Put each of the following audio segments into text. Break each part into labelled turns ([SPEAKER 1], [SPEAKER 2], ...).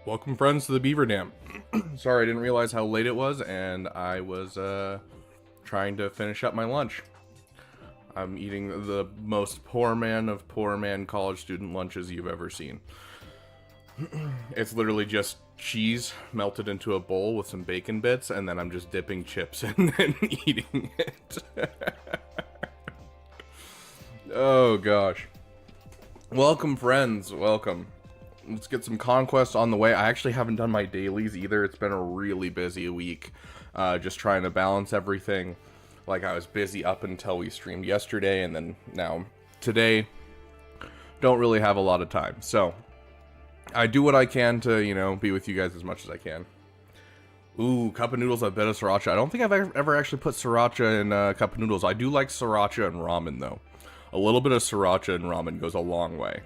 [SPEAKER 1] Welcome, friends, to the Beaver Dam. Sorry, I didn't realize how late it was, and I was trying to finish up my lunch. I'm eating the most poor man of poor man college student lunches you've ever seen. It's literally just cheese melted into a bowl with some bacon bits, and then I'm just dipping chips in and eating it. Oh, gosh. Welcome, friends. Welcome. Let's get some Conquest on the way. I actually haven't done my dailies either. It's been a really busy week. Just trying to balance everything. Like, I was busy up until we streamed yesterday, and then now today, don't really have a lot of time. So, I do what I can to, you know, be with you guys as much as I can. Ooh, cup of noodles, a bit of sriracha. I don't think I've ever actually put sriracha in a cup of noodles. I do like sriracha and ramen, though. A little bit of sriracha and ramen goes a long way.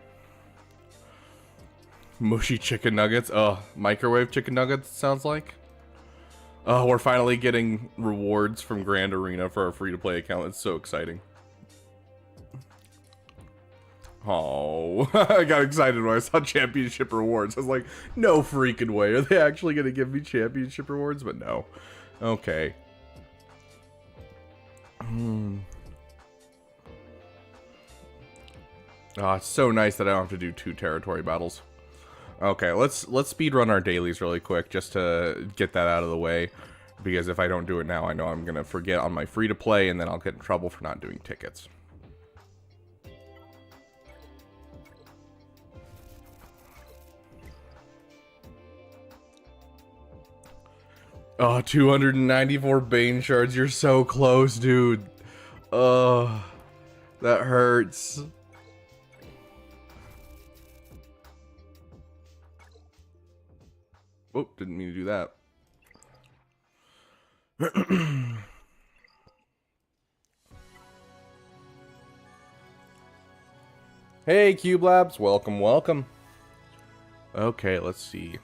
[SPEAKER 1] Mushy chicken nuggets. Microwave chicken nuggets, sounds like. Oh, we're finally getting rewards from Grand Arena for our free-to-play account. It's so exciting. Oh, I got excited when I saw championship rewards. I was like, no freaking way. Are they actually going to give me championship rewards? But no. Okay. Oh, it's so nice that I don't have to do 2 territory battles. Okay, let's speedrun our dailies really quick just to get that out of the way, because if I don't do it now, I know I'm gonna forget on my free-to-play, and then I'll get in trouble for not doing tickets. Oh, 294 Bane shards. You're so close, dude. Oh, that hurts. Oh, didn't mean to do that. Hey, Cube Labs. Welcome, welcome. Okay, let's see.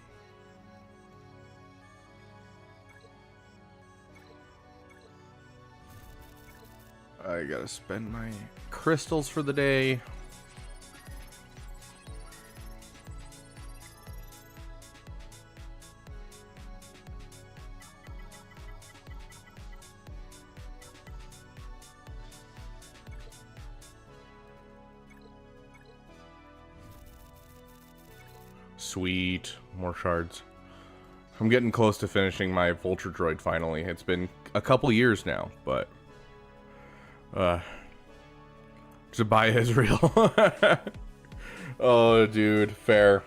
[SPEAKER 1] I gotta spend my crystals for the day. Sweet. More shards. I'm getting close to finishing my Vulture Droid finally. It's been a couple years now, but... Zabaya is real. Oh, dude. Fair.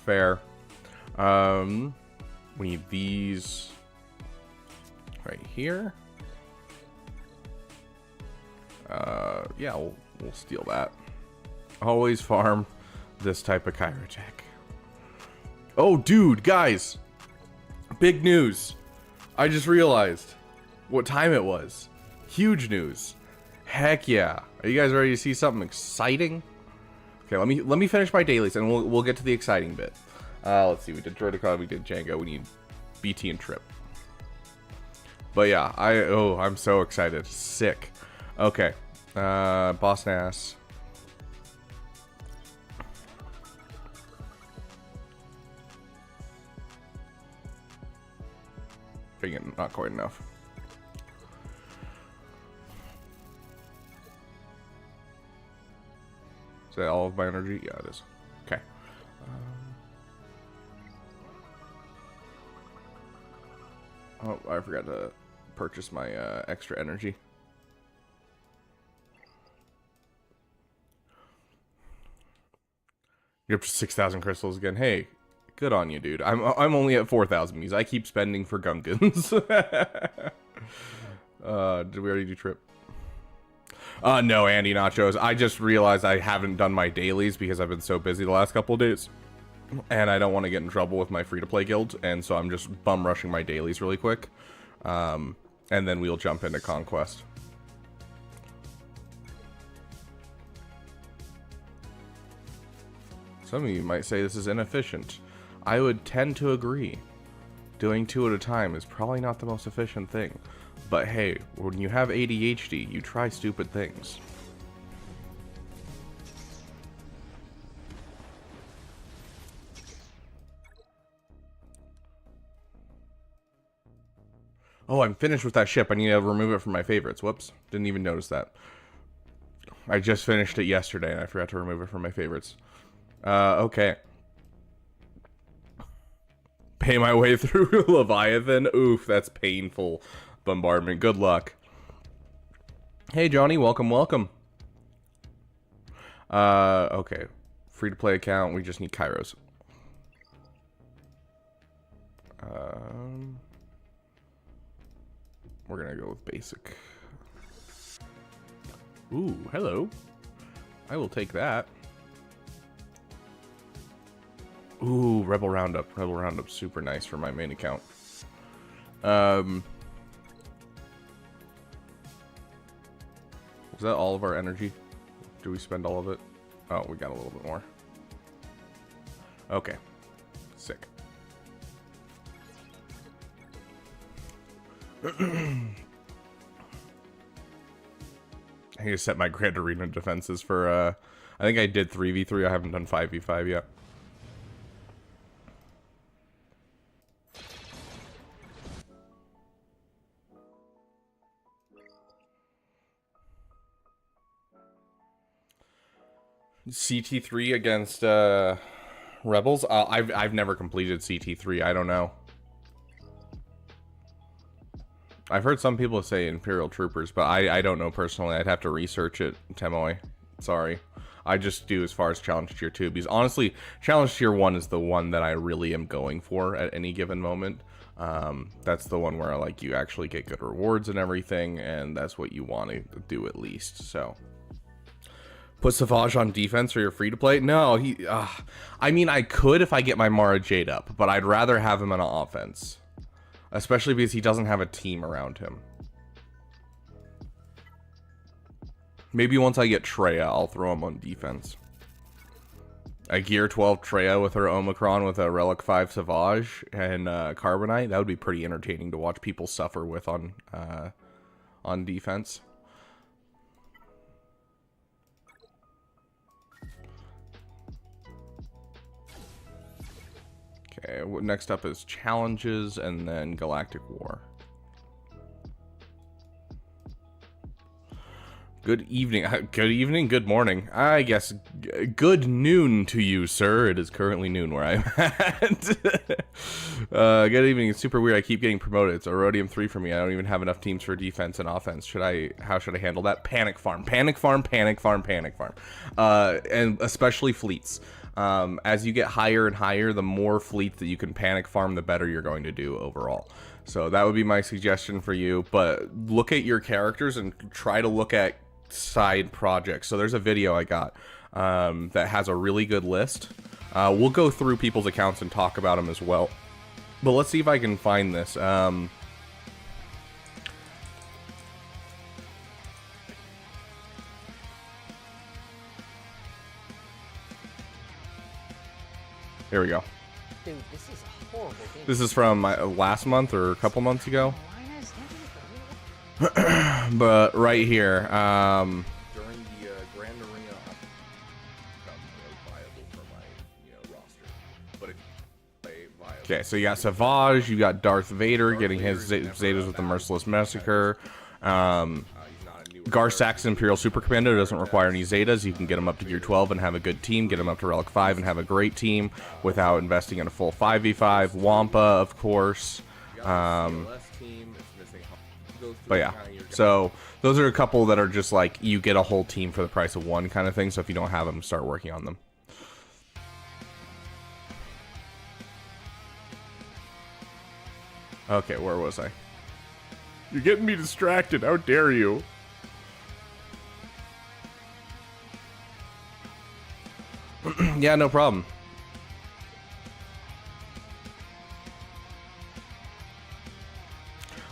[SPEAKER 1] Fair. We need these... right here. Yeah, we'll steal that. Always farm this type of Kyrotech. Oh, dude, guys. Big news. I just realized what time it was. Huge news. Heck yeah. Are you guys ready to see something exciting? Okay, let me finish my dailies and we'll get to the exciting bit. Let's see. We did Droidicon, we did Django, we need BT and Trip. But yeah, I'm so excited. Sick. Okay. Boss Nass. Again, not quite enough. Is that all of my energy? Yeah, it is. Okay. Oh, I forgot to purchase my extra energy. You're up to 6,000 crystals again. Hey, good on you, dude. I'm only at 4,000 because I keep spending for Gungans. Did we already do Trip? No, Andy Nachos. I just realized I haven't done my dailies because I've been so busy the last couple of days. And I don't want to get in trouble with my free-to-play guild. And so I'm just bum rushing my dailies really quick. And then we'll jump into Conquest. Some of you might say this is inefficient. I would tend to agree. Doing 2 at a time is probably not the most efficient thing. But hey, when you have ADHD, you try stupid things. Oh, I'm finished with that ship. I need to remove it from my favorites. Whoops. Didn't even notice that. I just finished it yesterday, and I forgot to remove it from my favorites. Okay. Pay my way through Leviathan. Oof, that's painful. Bombardment. Good luck. Hey, Johnny. Welcome, welcome. Okay. Free-to-play account. We just need Kairos. We're gonna go with basic. Ooh, hello. I will take that. Ooh, Rebel Roundup. Rebel Roundup's super nice for my main account. Was that all of our energy? Do we spend all of it? Oh, we got a little bit more. Okay. Sick. I need to set my Grand Arena defenses for, I think I did 3v3. I haven't done 5v5 yet. CT3 against, Rebels? I've never completed CT3. I don't know. I've heard some people say Imperial Troopers, but I don't know personally. I'd have to research it, Temoy. Sorry. I just do as far as Challenge Tier 2, because honestly, Challenge Tier 1 is the one that I really am going for at any given moment. That's the one where like you actually get good rewards and everything, and that's what you want to do at least, so. Put Savage on defense or you're free to play? No, I mean, I could if I get my Mara Jade up, but I'd rather have him on offense. Especially because he doesn't have a team around him. Maybe once I get Treya, I'll throw him on defense. A Gear 12 Treya with her Omicron with a Relic 5 Savage and Carbonite. That would be pretty entertaining to watch people suffer with on defense. Okay, next up is Challenges and then Galactic War. Good evening, good morning. I guess good noon to you, sir. It is currently noon where I'm at. Good evening. It's super weird. I keep getting promoted. It's Erodium 3 for me. I don't even have enough teams for defense and offense. How should I handle that? Panic farm, panic farm, panic farm, panic farm. And especially fleets. As you get higher and higher, the more fleets that you can panic farm, the better you're going to do overall. So that would be my suggestion for you. But look at your characters and try to look at side projects. So there's a video I got that has a really good list. We'll go through people's accounts and talk about them as well. But let's see if I can find this. Here we go.
[SPEAKER 2] Dude, this is a horrible game.
[SPEAKER 1] This is from last month or a couple months ago. But right here, during the Grand Arena, become viable for my roster. But okay, so you got Savage, you got Darth Vader getting his Zetas with the Merciless Massacre. Gar Saxon Imperial Super Commando doesn't require any Zetas. You can get him up to Gear 12 and have a good team. Get him up to Relic 5 and have a great team without investing in a full 5v5. Wampa, of course. But yeah, so those are a couple that are just like you get a whole team for the price of one kind of thing. So if you don't have them, start working on them. Okay, where was I? You're getting me distracted. How dare you? Yeah, no problem.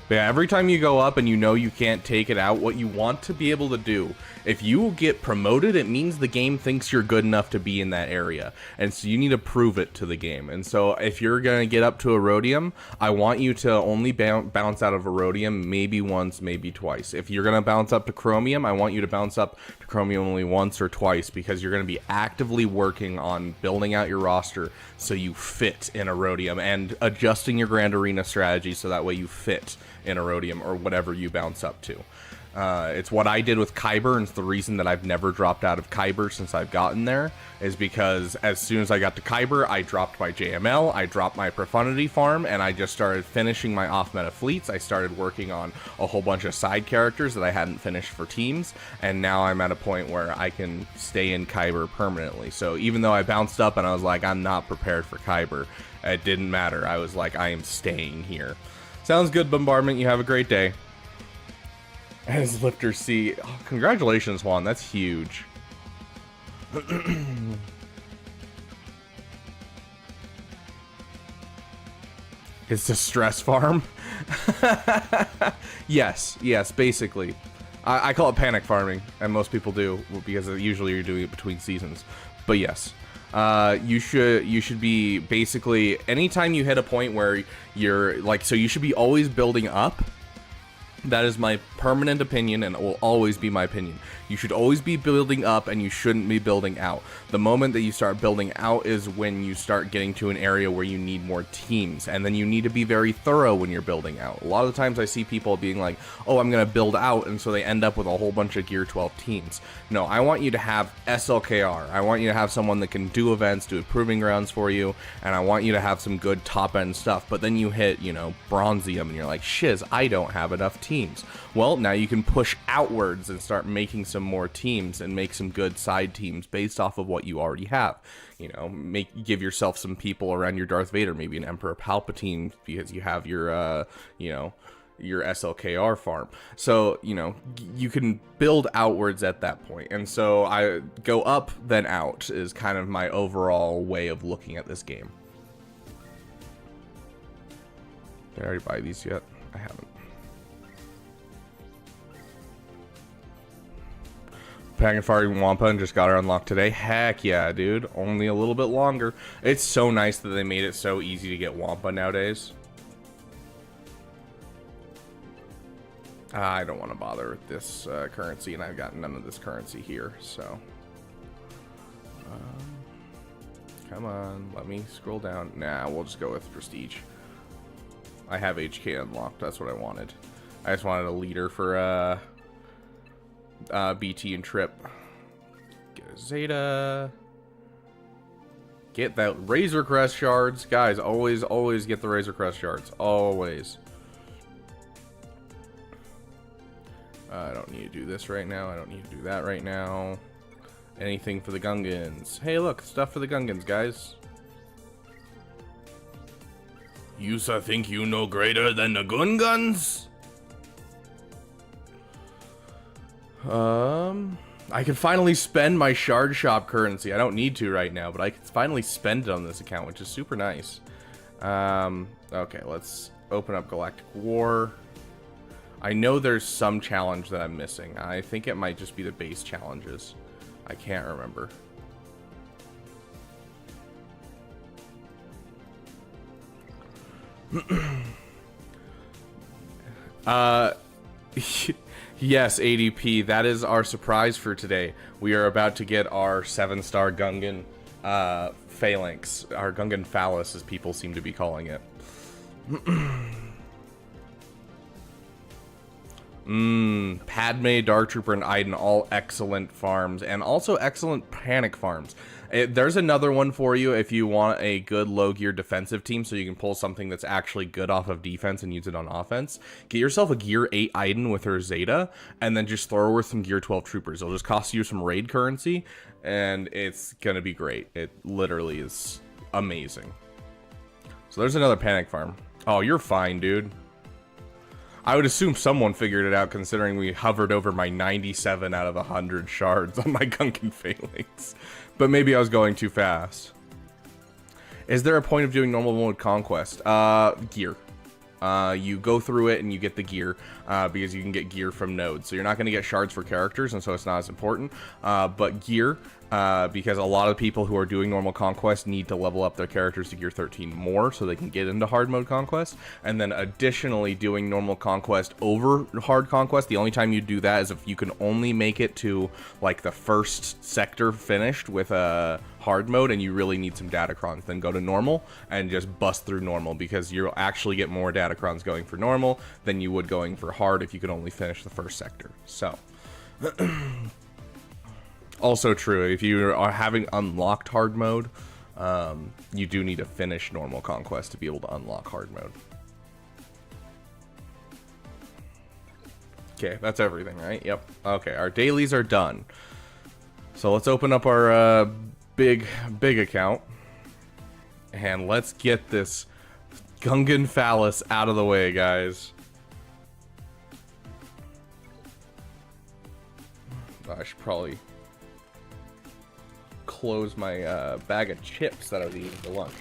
[SPEAKER 1] But yeah, every time you go up and you know you can't take it out, what you want to be able to do, if you get promoted, it means the game thinks you're good enough to be in that area. And so you need to prove it to the game. And so if you're going to get up to Erodium, I want you to only bounce out of Erodium maybe once, maybe twice. If you're going to bounce up to Chromium, I want you to bounce up to Chromium only once or twice, because you're going to be actively working on building out your roster so you fit in Erodium and adjusting your Grand Arena strategy so that way you fit in Erodium, or whatever you bounce up to. It's what I did with Kyber, and it's the reason that I've never dropped out of Kyber since I've gotten there, is because as soon as I got to Kyber, I dropped my JML, I dropped my Profundity farm, and I just started finishing my off-meta fleets. I started working on a whole bunch of side characters that I hadn't finished for teams, and now I'm at a point where I can stay in Kyber permanently. So even though I bounced up and I was like, I'm not prepared for Kyber, it didn't matter. I was like, I am staying here. Sounds good, Bombardment. You have a great day. As Lifter C. Oh, congratulations, Juan. That's huge. It's a stress farm? Yes, basically. I call it panic farming, and most people do, because usually you're doing it between seasons. But yes. You should be basically, anytime you hit a point where you're like, so you should be always building up. That is my permanent opinion, and it will always be my opinion. You should always be building up, and you shouldn't be building out. The moment that you start building out is when you start getting to an area where you need more teams, and then you need to be very thorough when you're building out. A lot of the times I see people being like, oh, I'm going to build out, and so they end up with a whole bunch of Gear 12 teams. No, I want you to have SLKR. I want you to have someone that can do events, do proving grounds for you, and I want you to have some good top-end stuff. But then you hit, you know, Bronzium, and you're like, shiz, I don't have enough teams. Well, now you can push outwards and start making some more teams and make some good side teams based off of what you already have. You know, give yourself some people around your Darth Vader, maybe an Emperor Palpatine, because you have your, you know, your SLKR farm. So, you know, you can build outwards at that point. And so I go up, then out is kind of my overall way of looking at this game. Did I already buy these yet? I haven't. Packing Farting Wampa and just got her unlocked today. Heck yeah, dude. Only a little bit longer. It's so nice that they made it so easy to get Wampa nowadays. I don't want to bother with this currency, and I've got none of this currency here, so. Come on, let me scroll down. Nah, we'll just go with Prestige. I have HK unlocked, that's what I wanted. I just wanted a leader for, BT and Trip. Get a Zeta. Get that Razor Crest shards. Guys, always get the Razor Crest shards. Always. I don't need to do this right now. I don't need to do that right now. Anything for the Gungans. Hey, look, stuff for the Gungans, guys. You think you know greater than the Gungans? I can finally spend my Shard Shop currency. I don't need to right now, but I can finally spend it on this account, which is super nice. Okay, let's open up Galactic War. I know there's some challenge that I'm missing. I think it might just be the base challenges. I can't remember. Yes, ADP, that is our surprise for today. We are about to get our 7-star Gungan phalanx, our Gungan phallus, as people seem to be calling it. Padme, Dark Trooper, and Iden, all excellent farms, and also excellent panic farms. There's another one for you if you want a good low-gear defensive team, so you can pull something that's actually good off of defense and use it on offense. Get yourself a Gear 8 Iden with her Zeta, and then just throw her with some Gear 12 Troopers. It'll just cost you some raid currency, and it's gonna be great. It literally is amazing. So there's another panic farm. Oh, you're fine, dude. I would assume someone figured it out, considering we hovered over my 97 out of 100 shards on my Gungan Phalanx. But maybe I was going too fast. Is there a point of doing normal mode Conquest? Gear. You go through it and you get the gear, because you can get gear from nodes. So you're not going to get shards for characters, and so it's not as important. But gear, because a lot of people who are doing normal Conquest need to level up their characters to Gear 13 more so they can get into hard mode Conquest. And then additionally, doing normal Conquest over hard Conquest, the only time you do that is if you can only make it to like the first sector finished with a hard mode and you really need some datacrons, then go to normal and just bust through normal, because you'll actually get more datacrons going for normal than you would going for hard if you could only finish the first sector. So also true, if you are having unlocked hard mode, you do need to finish normal Conquest to be able to unlock hard mode. Okay, that's everything, right? Yep. Okay, our dailies are done. So let's open up our big account. And let's get this Gungan Phallus out of the way, guys. I should probably close my bag of chips that I was eating for lunch.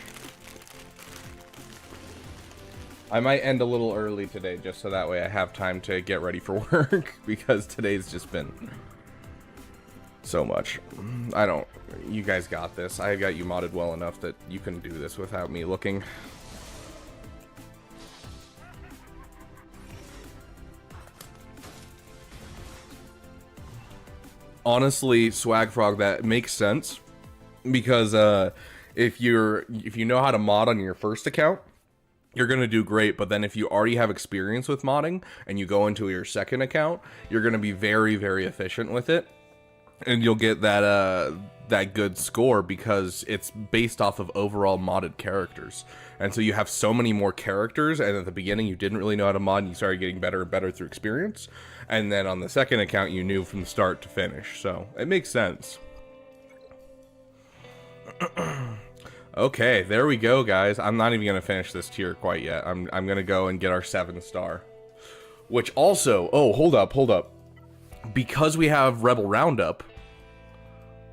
[SPEAKER 1] I might end a little early today, just so that way I have time to get ready for work, because today's just been so much. You guys got this. I got you modded well enough that you can do this without me looking. Honestly, Swag Frog, that makes sense, because if you know how to mod on your first account, you're going to do great. But then if you already have experience with modding and you go into your second account, you're going to be very, very efficient with it. And you'll get that good score, because it's based off of overall modded characters. And so you have so many more characters, and at the beginning you didn't really know how to mod, and you started getting better and better through experience. And then on the second account you knew from start to finish. So it makes sense. Okay, there we go, guys. I'm not even going to finish this tier quite yet. I'm going to go and get our 7-star. Which also... Oh, hold up. Because we have Rebel Roundup...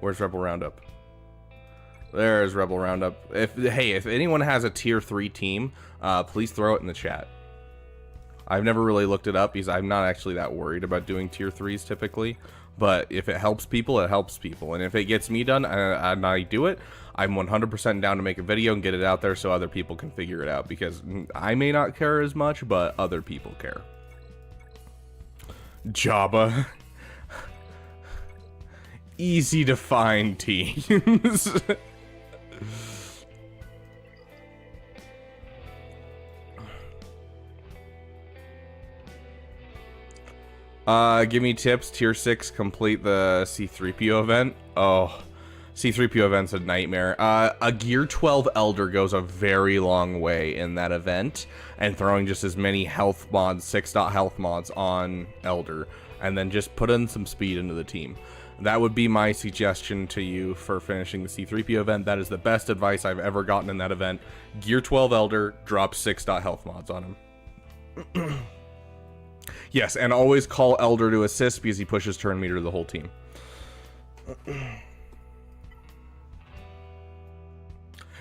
[SPEAKER 1] Where's Rebel Roundup? There's Rebel Roundup. If anyone has a tier 3 team, please throw it in the chat. I've never really looked it up, because I'm not actually that worried about doing tier 3s typically. But if it helps people, it helps people. And if it gets me done and I do it, I'm 100% down to make a video and get it out there so other people can figure it out. Because I may not care as much, but other people care. Jabba. Easy to find teams. Give me tips. Tier 6, complete the C3PO event. Oh, C3PO event's a nightmare. A Gear 12 Elder goes a very long way in that event, and throwing just as many health mods, 6-dot health mods on Elder, and then just put in some speed into the team. That would be my suggestion to you for finishing the C3PO event. That is the best advice I've ever gotten in that event. Gear 12 Elder, drop 6-dot health mods on him. Yes, and always call Elder to assist, because he pushes turn meter to the whole team.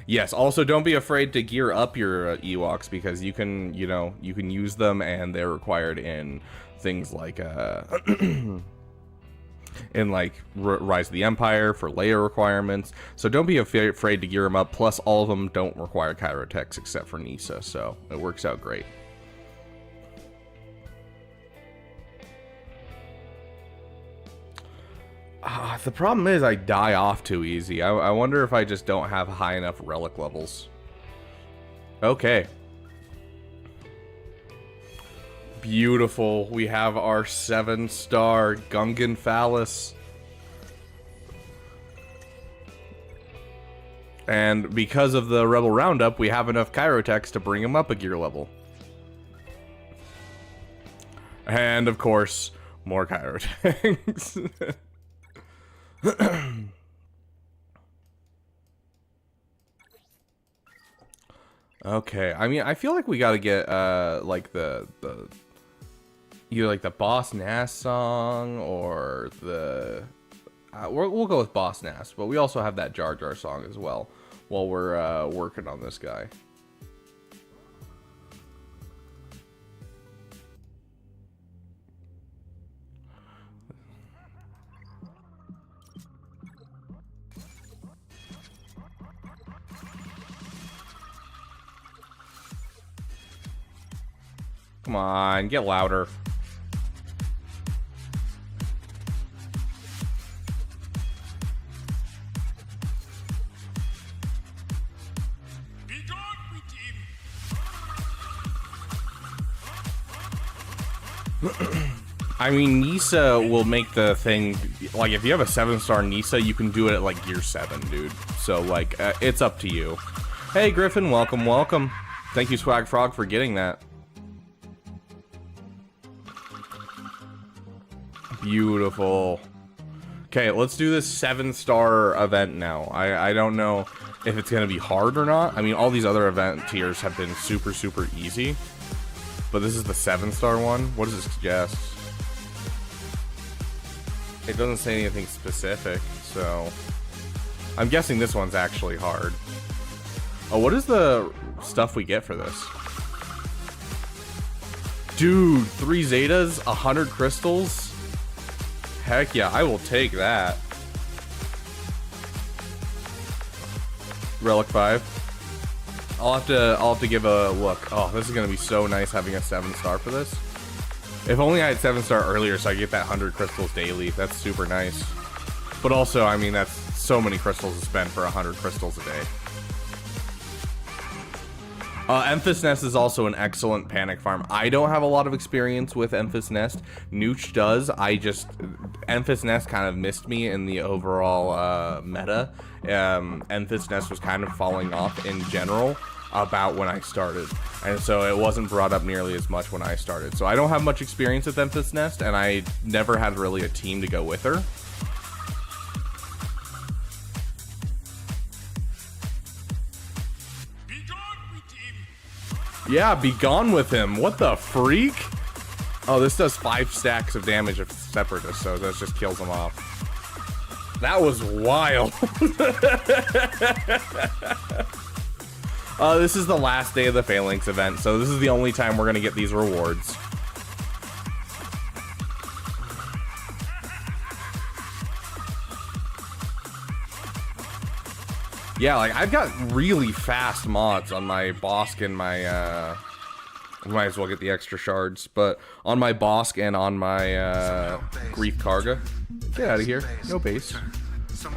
[SPEAKER 1] Yes, also don't be afraid to gear up your Ewoks, because you can use them, and they're required in things like Rise of the Empire for Leia requirements. So don't be afraid to gear them up. Plus, all of them don't require Kyrotechs except for Nisa, so it works out great. The problem is I die off too easy. I wonder if I just don't have high enough relic levels. Okay. Beautiful. We have our 7-star Gungan Phallus. And because of the Rebel Roundup, we have enough Kyrotechs to bring him up a gear level. And of course, more Kyrotechs. Okay, I mean, I feel like we gotta get like the either like the Boss Nass song or the we'll go with Boss Nass, but we also have that Jar Jar song as well while we're working on this guy. Come on, get louder. I mean, Nisa will make the thing, like, if you have a 7-star Nisa, you can do it at, like, gear 7, dude. So, like, it's up to you. Hey, Griffin, welcome, welcome. Thank you, Swag Frog, for getting that. Beautiful. Okay, let's do this 7-star event now. I don't know if it's going to be hard or not. I mean, all these other event tiers have been super, super easy. But this is the 7-star one. What does it suggest? It doesn't say anything specific, so... I'm guessing this one's actually hard. Oh, what is the stuff we get for this? Dude, 3 Zetas, 100 crystals? Heck yeah, I will take that. Relic 5. I'll have to give a look. Oh, this is gonna be so nice having a 7-star for this. If only I had 7-star earlier so I get that 100 crystals daily. That's super nice. But also, I mean, that's so many crystals to spend for 100 crystals a day. Emphas Nest is also an excellent panic farm. I don't have a lot of experience with Emphas Nest. Nooch does. Emphas Nest kind of missed me in the overall meta. Emphas Nest was kind of falling off in general about when I started. And so it wasn't brought up nearly as much when I started. So I don't have much experience with Emphas Nest, and I never had really a team to go with her. Yeah, be gone with him. What the freak? Oh, this does 5 stacks of damage of Separatist, so that just kills him off. That was wild. This is the last day of the Phalanx event, so this is the only time we're gonna get these rewards. Yeah, like, I've got really fast mods on my Bosk and my, might as well get the extra shards, but on my Bosk and on my, Grief Karga. Get out of here. No base.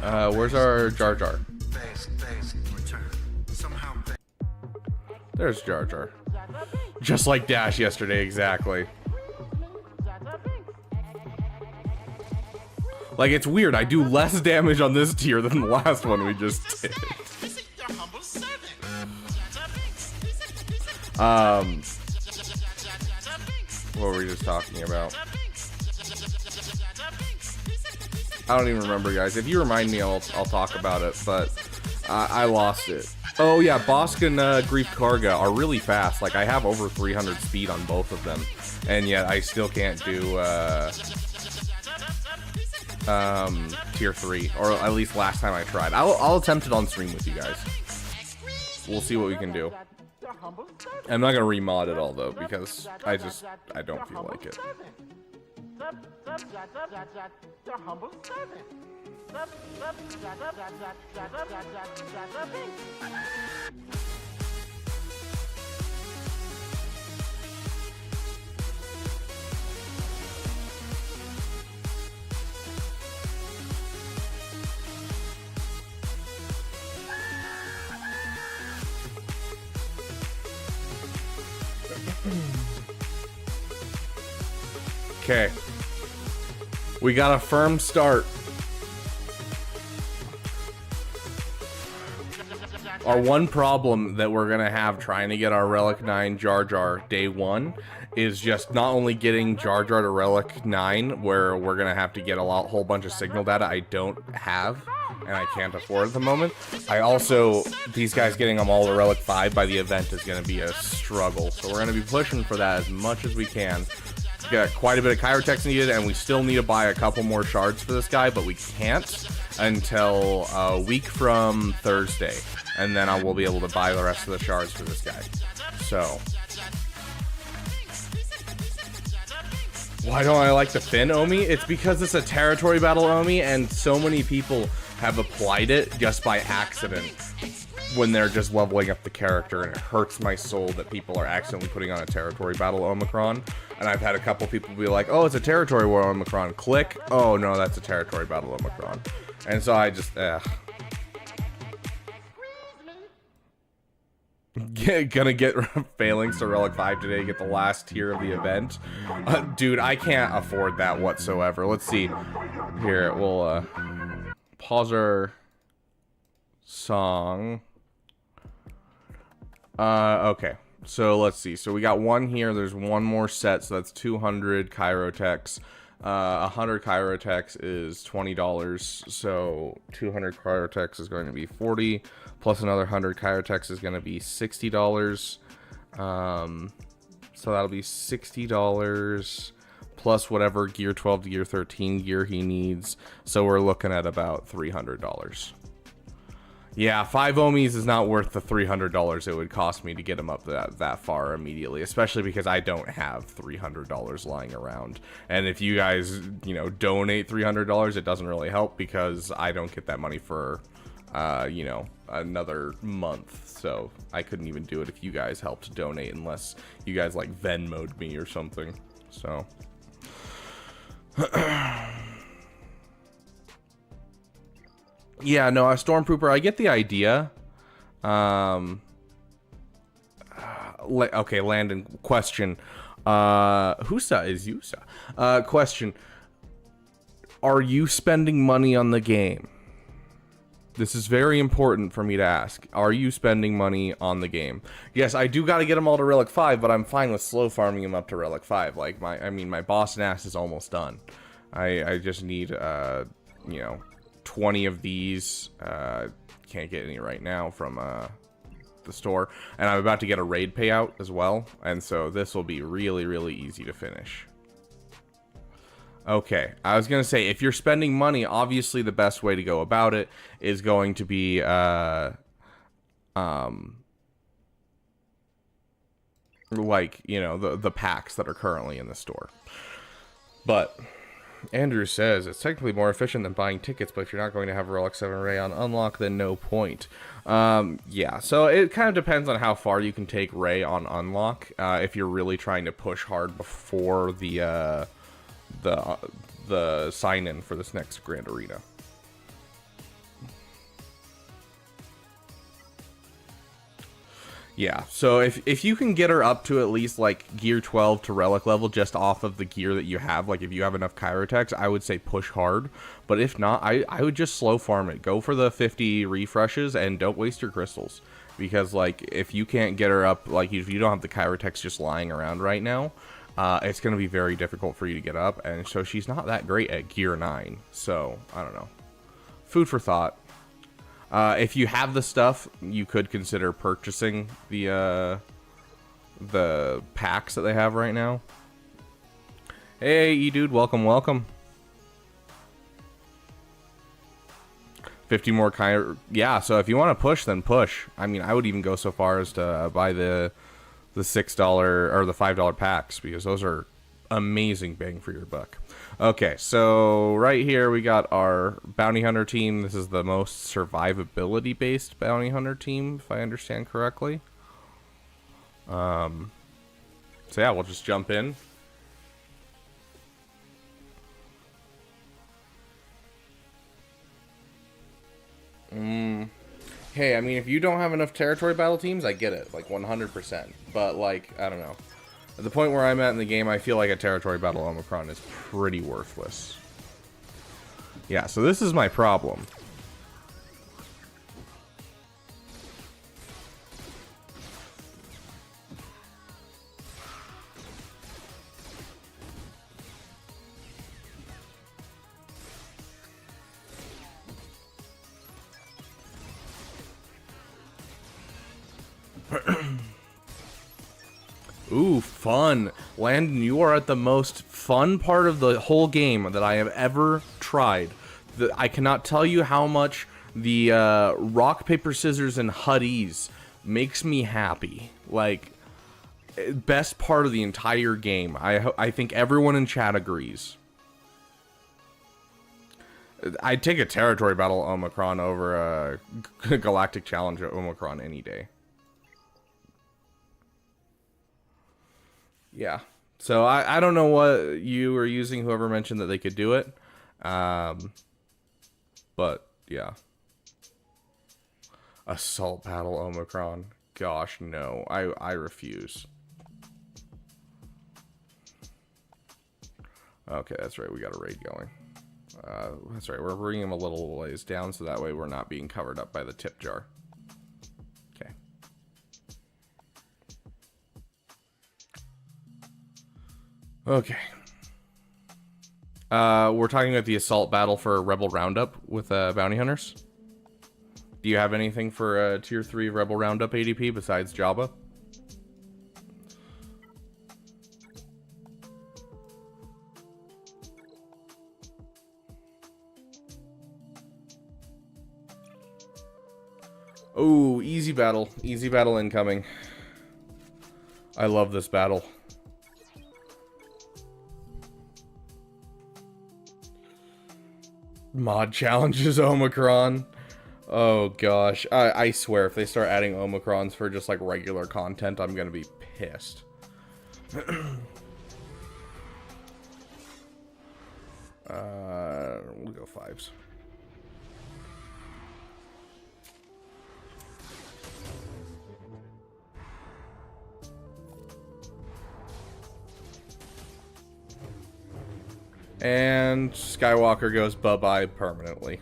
[SPEAKER 1] Where's our Jar Jar? There's Jar Jar. Just like Dash yesterday, exactly. Like, it's weird, I do less damage on this tier than the last one we just did. What were we just talking about? I don't even remember, guys. If you remind me, I'll talk about it, but I lost it. Oh yeah, Bosk and Grief Karga are really fast. Like, I have over 300 speed on both of them, and yet I still can't do tier 3, or at least last time I tried. I'll attempt it on stream with you guys. We'll see what we can do. I'm not gonna remod it all though, because I don't feel like it. Okay. We got a firm start. Our one problem that we're gonna have trying to get our Relic 9 Jar Jar day 1 is just not only getting Jar Jar to Relic 9, where we're gonna have to get a whole bunch of signal data I don't have and I can't afford at the moment. I also, these guys getting them all to Relic 5 by the event is gonna be a struggle. So we're gonna be pushing for that as much as we can. We got quite a bit of Chirotex needed, and we still need to buy a couple more shards for this guy, but we can't until a week from Thursday. And then I will be able to buy the rest of the shards for this guy. So, why don't I like the Finn Omi? It's because it's a territory battle Omi, and so many people have applied it just by accident when they're just leveling up the character, and it hurts my soul that people are accidentally putting on a territory battle Omicron. And I've had a couple people be like, oh, it's a territory war Omicron. Click. Oh, no, that's a territory battle Omicron. And so I just, gonna get Phalanx to Relic 5 today, get the last tier of the event. Dude, I can't afford that whatsoever. Let's see. Here, we'll pause our song. Okay. So let's see. So we got one here. There's one more set, so that's 200 Chirotechs. 100 Chirotechs is $20. So 200 Chirotechs is going to be 40, plus another 100 Chirotechs is going to be $60. So that'll be $60 plus whatever gear 12 to gear 13 gear he needs. So we're looking at about $300. Yeah, 5 ohms is not worth the $300 it would cost me to get him up that far immediately, especially because I don't have $300 lying around. And if you guys, donate $300, it doesn't really help because I don't get that money for, another month. So I couldn't even do it if you guys helped donate unless you guys like Venmo'd me or something. So... Yeah, no, a Stormtrooper, I get the idea. Okay, Landon, question. Husa is Yusa. Question. Are you spending money on the game? This is very important for me to ask. Are you spending money on the game? Yes, I do got to get them all to Relic 5, but I'm fine with slow farming them up to Relic 5. Like, my Boston ass is almost done. I just need, 20 of these. Can't get any right now from the store, and I'm about to get a raid payout as well, and so this will be really, really easy to finish. Okay, I was gonna say, if you're spending money, obviously the best way to go about it is going to be the packs that are currently in the store. But Andrew says it's technically more efficient than buying tickets, but if you're not going to have Relic 7 Ray on unlock, then no point. Yeah, so it kind of depends on how far you can take Ray on unlock. If you're really trying to push hard before the sign-in for this next Grand Arena. Yeah, so if you can get her up to at least like gear 12 to relic level just off of the gear that you have, like if you have enough Chirotechs, I would say push hard. But if not, I would just slow farm it. Go for the 50 refreshes and don't waste your crystals. Because like if you can't get her up, like if you don't have the Chirotechs just lying around right now, it's going to be very difficult for you to get up. And so she's not that great at gear 9. So, I don't know. Food for thought. If you have the stuff, you could consider purchasing the packs that they have right now. Hey, E-Dude, welcome. 50 more yeah, so if you want to push, then push. I mean, I would even go so far as to buy the $6 or the $5 packs, because those are amazing bang for your buck. Okay, so right here we got our bounty hunter team. This is the most survivability based bounty hunter team, if I understand correctly. So yeah, we'll just jump in. Hey, I mean, if you don't have enough territory battle teams, I get it, like 100%. But like, I don't know. At the point where I'm at in the game, I feel like a territory battle Omicron is pretty worthless. Yeah, so this is my problem. Ooh, fun. Landon, you are at the most fun part of the whole game that I have ever tried. I cannot tell you how much the rock, paper, scissors, and Huddies makes me happy. Like, best part of the entire game. I think everyone in chat agrees. I'd take a territory battle Omicron over a galactic challenge Omicron any day. Yeah. So I don't know what you were using, whoever mentioned that they could do it. But yeah. Assault battle Omicron. gosh, no. I refuse. Okay, that's right. We got a raid going. That's right. We're bringing him a little ways down so that way we're not being covered up by the tip jar. Okay. Okay. We're talking about the assault battle for Rebel Roundup with bounty hunters. Do you have anything for tier 3 Rebel Roundup ADP besides Jabba? Oh, easy battle. Easy battle incoming. I love this battle. Mod challenges Omicron. Oh gosh. I swear if they start adding Omicrons for just like regular content, I'm gonna be pissed. We'll go 5s. And Skywalker goes bye-bye permanently.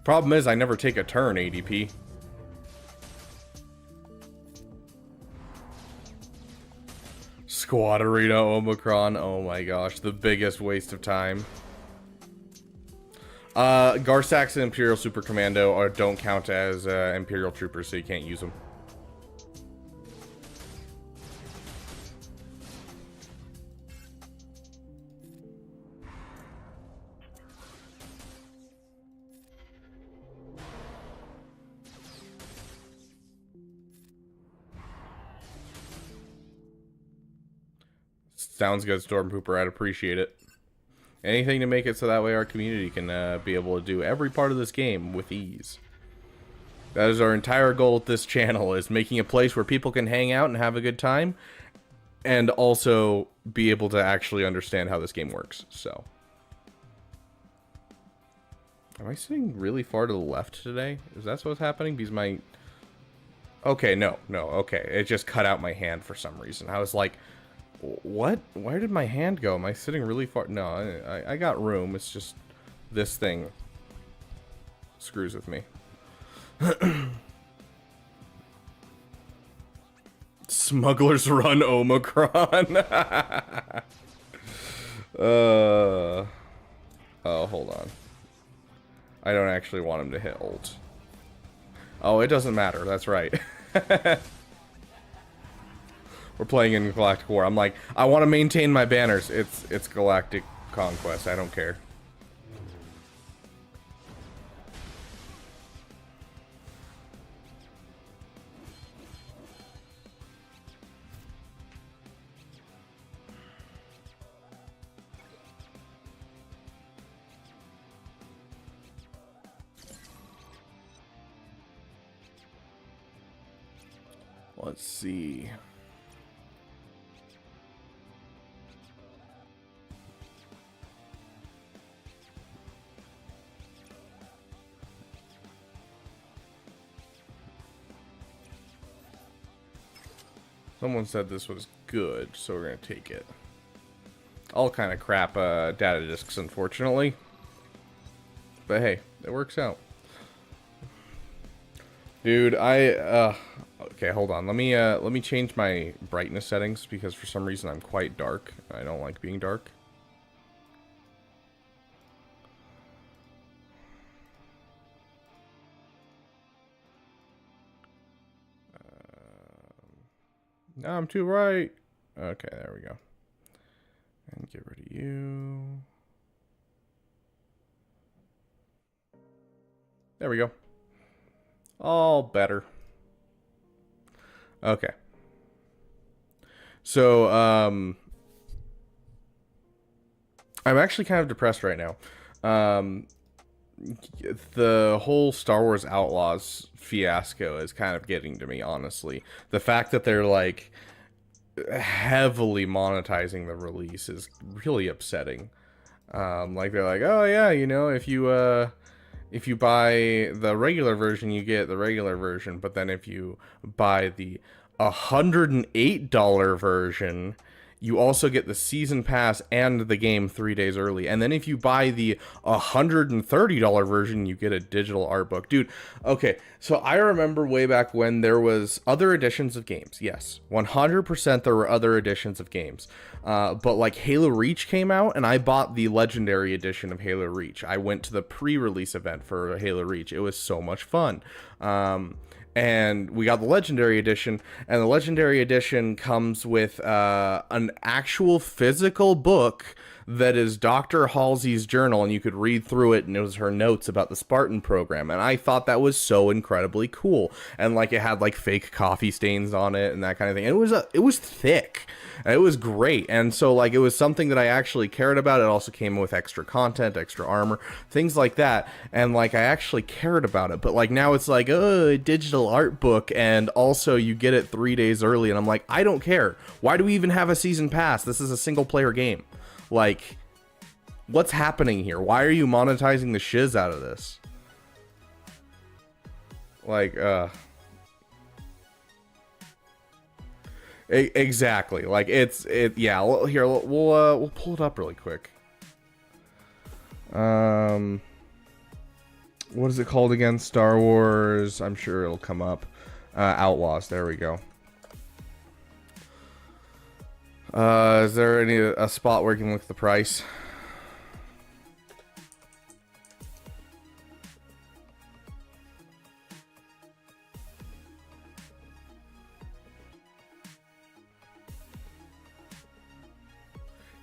[SPEAKER 1] Problem is, I never take a turn, ADP. Squad Arena Omicron. Oh my gosh, the biggest waste of time. Garsax and Imperial Super Commando don't count as Imperial Troopers, so you can't use them. Sounds good, Stormpooper. I'd appreciate it. Anything to make it so that way our community can be able to do every part of this game with ease. That is our entire goal with this channel, is making a place where people can hang out and have a good time, and also be able to actually understand how this game works. So, am I sitting really far to the left today? Is that what's happening? Because my... Okay, no, okay. It just cut out my hand for some reason. I was like... What? Where did my hand go? Am I sitting really far? No, I got room. It's just this thing screws with me. Smugglers Run Omicron. Oh, hold on. I don't actually want him to hit ult. Oh, it doesn't matter. That's right. We're playing in Galactic War. I'm like, I want to maintain my banners. It's Galactic Conquest. I don't care. Let's see. Someone said this was good, so we're going to take it. All kind of crap data disks, unfortunately. But hey, it works out. Dude, okay, hold on. Let me change my brightness settings, because for some reason I'm quite dark. I don't like being dark. No, I'm too bright. Okay, there we go. And get rid of you. There we go. All better. Okay. So, I'm actually kind of depressed right now. The whole Star Wars Outlaws fiasco is kind of getting to me, honestly. The fact that they're like heavily monetizing the release is really upsetting. Like they're like, oh yeah, you know, if you buy the regular version, you get the regular version, but then if you buy the $108 version, you also get the season pass and the game 3 days early. And then if you buy the $130 version, you get a digital art book. Dude, okay, so I remember way back when there was other editions of games. Yes, 100% there were other editions of games. But like Halo Reach came out, and I bought the Legendary edition of Halo Reach. I went to the pre-release event for Halo Reach. It was so much fun. And we got the Legendary Edition, and the Legendary Edition comes with an actual physical book that is Dr. Halsey's journal, and you could read through it, and it was her notes about the Spartan program, and I thought that was so incredibly cool. And like it had like fake coffee stains on it and that kind of thing, and it was thick, and it was great. And so like it was something that I actually cared about. It also came with extra content, extra armor, things like that, and like I actually cared about it. But like now it's like, oh, a digital art book, and also you get it 3 days early, and I'm like, I don't care. Why do we even have a season pass? This is a single player game. Like, what's happening here? Why are you monetizing the shiz out of this? Like, exactly. Like, yeah. Here, we'll pull it up really quick. What is it called again? Star Wars. I'm sure it'll come up. Outlaws. There we go. Is there a spot where you can look at the price?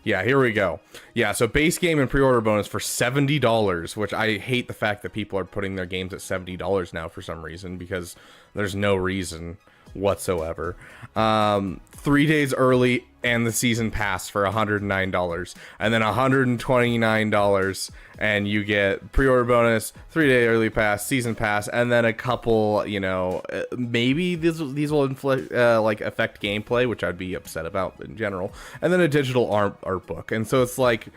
[SPEAKER 1] Yeah, here we go. Yeah, so base game and pre-order bonus for $70, which I hate the fact that people are putting their games at $70 now for some reason, because there's no reason whatsoever. 3 days early and the season pass for $109, and then $129, and you get pre-order bonus, 3-day early pass, season pass, and then a couple, you know, maybe these will like affect gameplay, which I'd be upset about in general, and then a digital art book. And so it's like,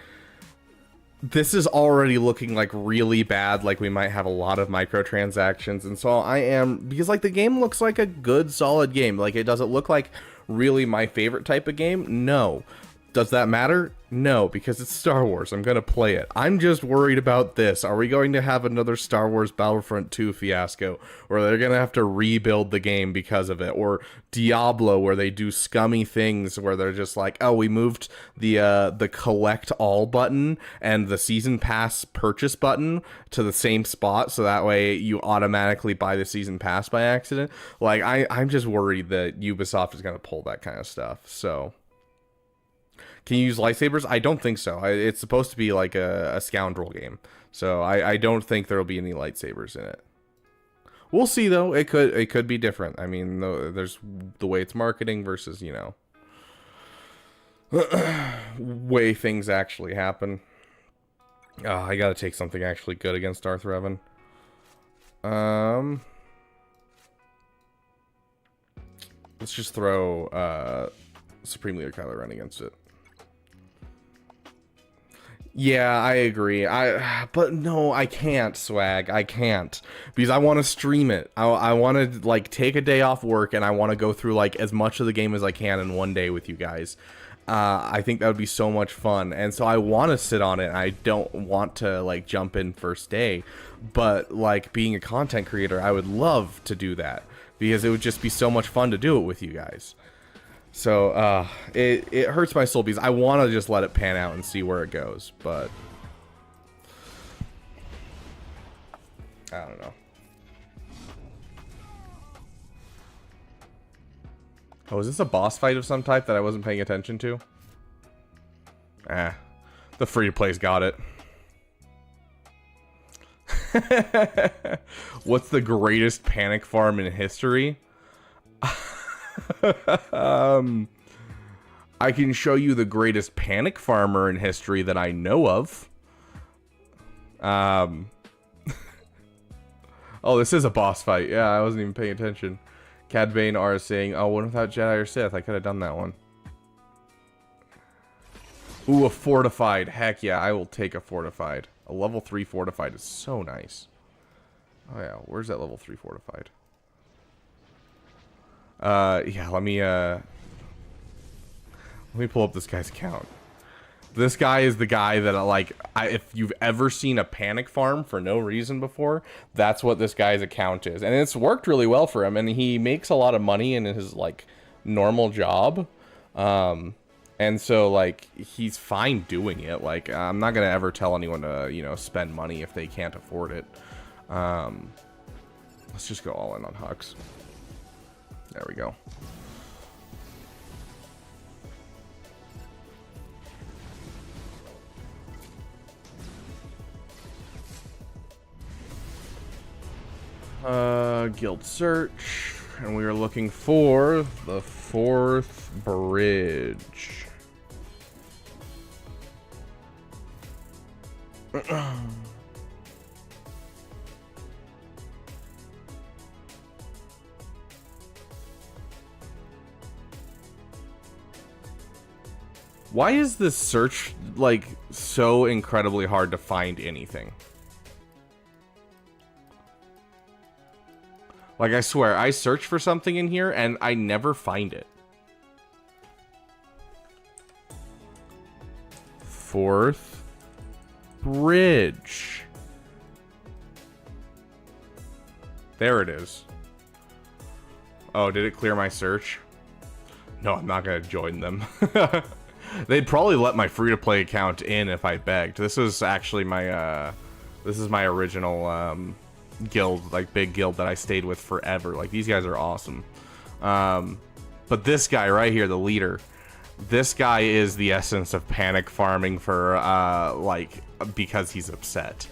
[SPEAKER 1] this is already looking like really bad, like we might have a lot of microtransactions. And so I am, because like the game looks like a good solid game. Like, it doesn't look like really my favorite type of game. No. Does that matter? No, because it's Star Wars. I'm going to play it. I'm just worried about this. Are we going to have another Star Wars Battlefront 2 fiasco where they're going to have to rebuild the game because of it? Or Diablo, where they do scummy things where they're just like, oh, we moved the collect all button and the season pass purchase button to the same spot, so that way you automatically buy the season pass by accident. Like, I'm just worried that Ubisoft is going to pull that kind of stuff. So, can you use lightsabers? I don't think so. It's supposed to be like a scoundrel game, so I don't think there'll be any lightsabers in it. We'll see though. It could be different. I mean, there's the way it's marketing versus, you know, way things actually happen. Oh, I gotta take something actually good against Darth Revan. Let's just throw Supreme Leader Kylo Ren against it. Yeah, I agree. But no, I can't, Swag. I can't, because I want to stream it. I want to like take a day off work, and I want to go through like as much of the game as I can in one day with you guys. I think that would be so much fun, and so I want to sit on it. I don't want to like jump in first day, but like being a content creator, I would love to do that because it would just be so much fun to do it with you guys. So, it hurts my soul because I want to just let it pan out and see where it goes, but I don't know. Oh, is this a boss fight of some type that I wasn't paying attention to? The free-to-play's got it. What's the greatest panic farm in history? I can show you the greatest panic farmer in history that I know of. Oh, this is a boss fight. Yeah, I wasn't even paying attention. Cad Bane are saying, oh, one without Jedi or Sith. I could have done that one. Ooh, a fortified. Heck yeah, I will take a fortified. A level 3 fortified is so nice. Oh yeah, where's that level 3 fortified? Yeah, let me pull up this guy's account. This guy is the guy that, like, if you've ever seen a panic farm for no reason before, that's what this guy's account is. And it's worked really well for him, and he makes a lot of money in his, like, normal job. And so, like, he's fine doing it. Like, I'm not going to ever tell anyone to, you know, spend money if they can't afford it. Let's just go all in on Hux. There we go. Guild search, and we are looking for the 4th bridge. Why is this search, like, so incredibly hard to find anything? Like, I swear, I search for something in here, and I never find it. 4th bridge. There it is. Oh, did it clear my search? No, I'm not gonna join them. They'd probably let my free-to-play account in if I begged. This is actually my, this is my original, guild, like, big guild that I stayed with forever. Like, these guys are awesome. But this guy right here, the leader, this guy is the essence of panic farming for, like, because he's upset.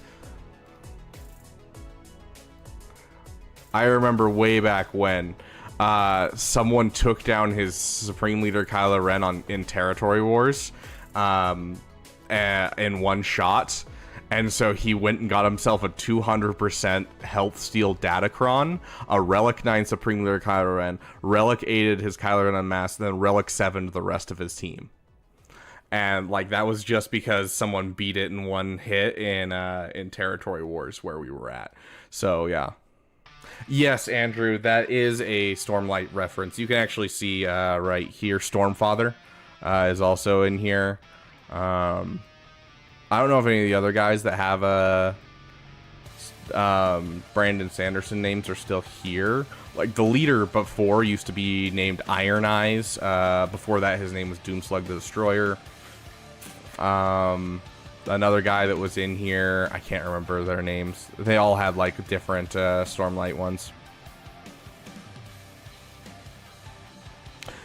[SPEAKER 1] I remember way back when someone took down his Supreme Leader Kylo Ren in Territory Wars in one shot. And so he went and got himself a 200% health steal Datacron, a Relic 9 Supreme Leader Kylo Ren, Relic 8'd his Kylo Ren Unmasked, and then Relic 7'd the rest of his team. And, like, that was just because someone beat it in one hit in Territory Wars where we were at. So, yeah. Yes, Andrew, that is a Stormlight reference. You can actually see right here, Stormfather is also in here. I don't know if any of the other guys that have Brandon Sanderson names are still here. Like, the leader before used to be named Iron Eyes. Before that, his name was Doomslug the Destroyer. Another guy that was in here, I can't remember their names. They all had, like, different Stormlight ones.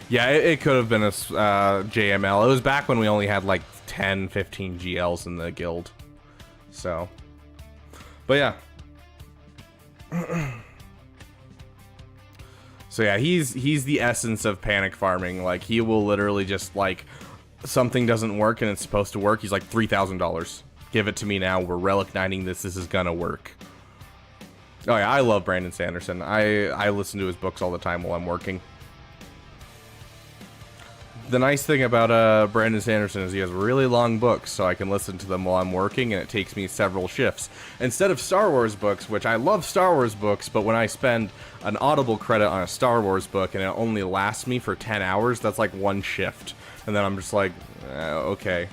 [SPEAKER 1] Yeah, it could have been a JML. It was back when we only had, like, 10, 15 GLs in the guild. So, but yeah. So yeah, he's the essence of panic farming. Like, he will literally just, like, something doesn't work and it's supposed to work. He's like, $3,000. Give it to me now. We're Relic 9ing this. This is gonna work. Oh yeah, I love Brandon Sanderson. I listen to his books all the time while I'm working. The nice thing about Brandon Sanderson is he has really long books, so I can listen to them while I'm working, and it takes me several shifts. Instead of Star Wars books, which I love Star Wars books, but when I spend an Audible credit on a Star Wars book and it only lasts me for 10 hours, that's like one shift. And then I'm just like, okay,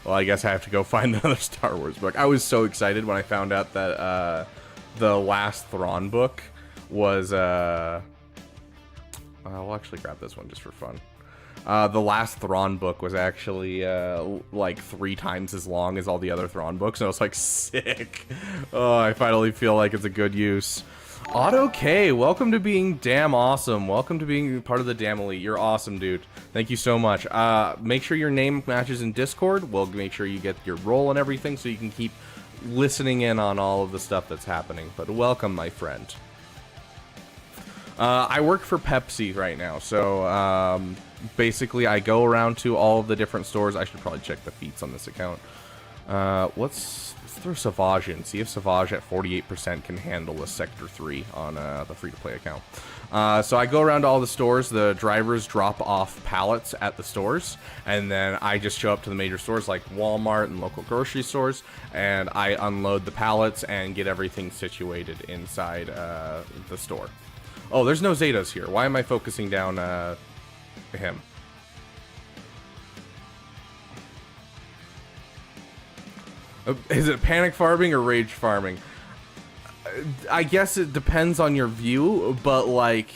[SPEAKER 1] well, I guess I have to go find another Star Wars book. I was so excited when I found out that the last Thrawn book was... I'll actually grab this one just for fun. The last Thrawn book was actually like 3 times as long as all the other Thrawn books, and I was like, sick. Oh, I finally feel like it's a good use. Otto K, welcome to being damn awesome. Welcome to being part of the damn elite. You're awesome, dude. Thank you so much. Make sure your name matches in Discord. We'll make sure you get your role and everything so you can keep listening in on all of the stuff that's happening. But welcome, my friend. I work for Pepsi right now, so basically I go around to all of the different stores. I should probably check the feats on this account. What's Let's throw Savage in. See if Savage at 48% can handle a Sector 3 on the free-to-play account. So I go around to all the stores. The drivers drop off pallets at the stores, and then I just show up to the major stores like Walmart and local grocery stores, and I unload the pallets and get everything situated inside the store. Oh, there's no Zetas here. Why am I focusing down him? Is it panic farming or rage farming? I guess it depends on your view, but like,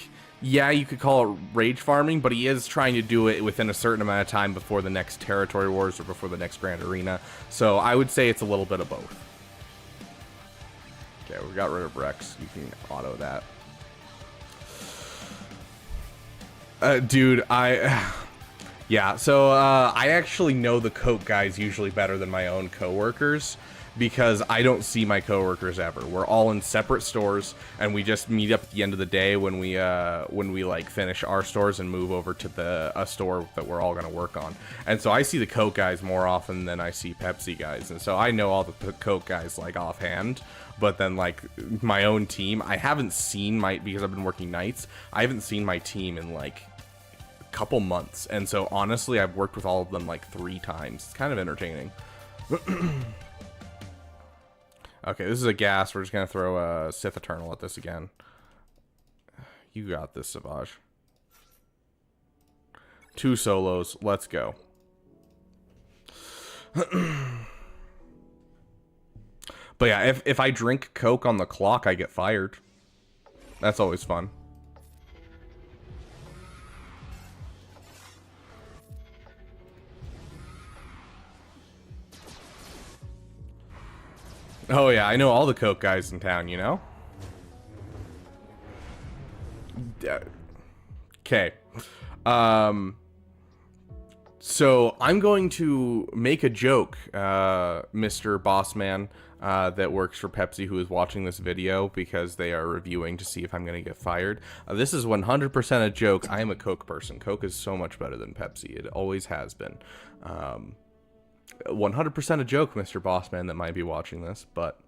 [SPEAKER 1] yeah, you could call it rage farming, but he is trying to do it within a certain amount of time before the next territory wars or before the next grand arena. So I would say it's a little bit of both. Okay, we got rid of Rex. You can auto that. Dude, yeah, so I actually know the Coke guys usually better than my own coworkers because I don't see my coworkers ever. We're all in separate stores, and we just meet up at the end of the day when we like finish our stores and move over to a store that we're all gonna work on. And so I see the Coke guys more often than I see Pepsi guys, and so I know all the Coke guys like offhand. But then like my own team, I haven't seen because I've been working nights. I haven't seen my team in like couple months, and so honestly I've worked with all of them like 3 times. It's kind of entertaining. Okay, this is a gas. We're just gonna throw a Sith Eternal at this again. You got this, Savage. 2 solos. Let's go. But yeah, if I drink Coke on the clock, I get fired. That's always fun. Oh yeah, I know all the Coke guys in town, you know? Okay. So I'm going to make a joke, Mr. Bossman, that works for Pepsi, who is watching this video because they are reviewing to see if I'm going to get fired. This is 100% a joke. I am a Coke person. Coke is so much better than Pepsi. It always has been. 100% a joke, Mr. Bossman, that might be watching this, but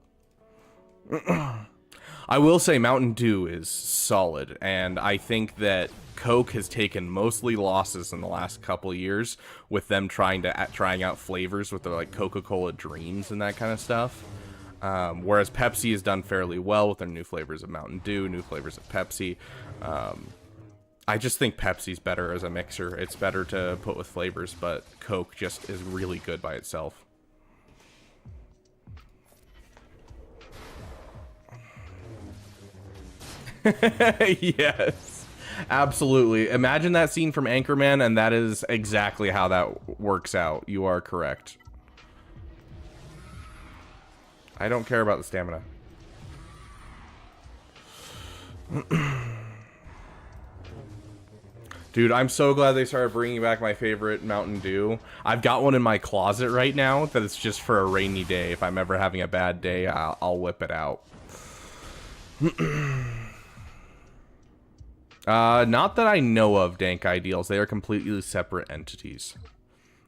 [SPEAKER 1] I will say Mountain Dew is solid, and I think that Coke has taken mostly losses in the last couple of years with them trying out flavors with their like Coca-Cola Dreams and that kind of stuff. Whereas Pepsi has done fairly well with their new flavors of Mountain Dew, new flavors of Pepsi. I just think Pepsi's better as a mixer. It's better to put with flavors, but Coke just is really good by itself. Yes, absolutely. Imagine that scene from Anchorman, and that is exactly how that works out. You are correct. I don't care about the stamina. Dude, I'm so glad they started bringing back my favorite Mountain Dew. I've got one in my closet right now that it's just for a rainy day. If I'm ever having a bad day, I'll whip it out. Not that I know of, Dank Ideals. They are completely separate entities.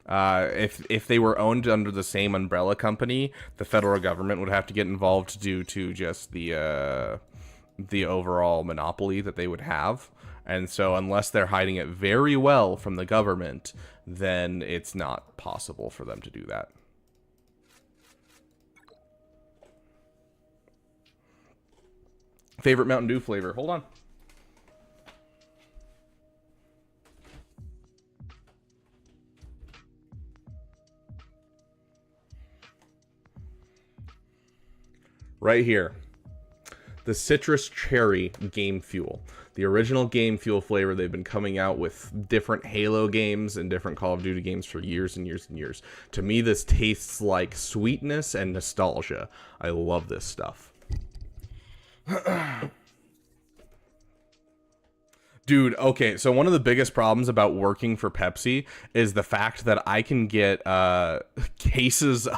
[SPEAKER 1] If they were owned under the same umbrella company, the federal government would have to get involved due to just the overall monopoly that they would have. And so unless they're hiding it very well from the government, then it's not possible for them to do that. Favorite Mountain Dew flavor? Hold on. Right here. The Citrus Cherry Game Fuel. The original Game Fuel flavor. They've been coming out with different Halo games and different Call of Duty games for years and years and years. To me, this tastes like sweetness and nostalgia. I love this stuff. Dude, okay, so one of the biggest problems about working for Pepsi is the fact that I can get cases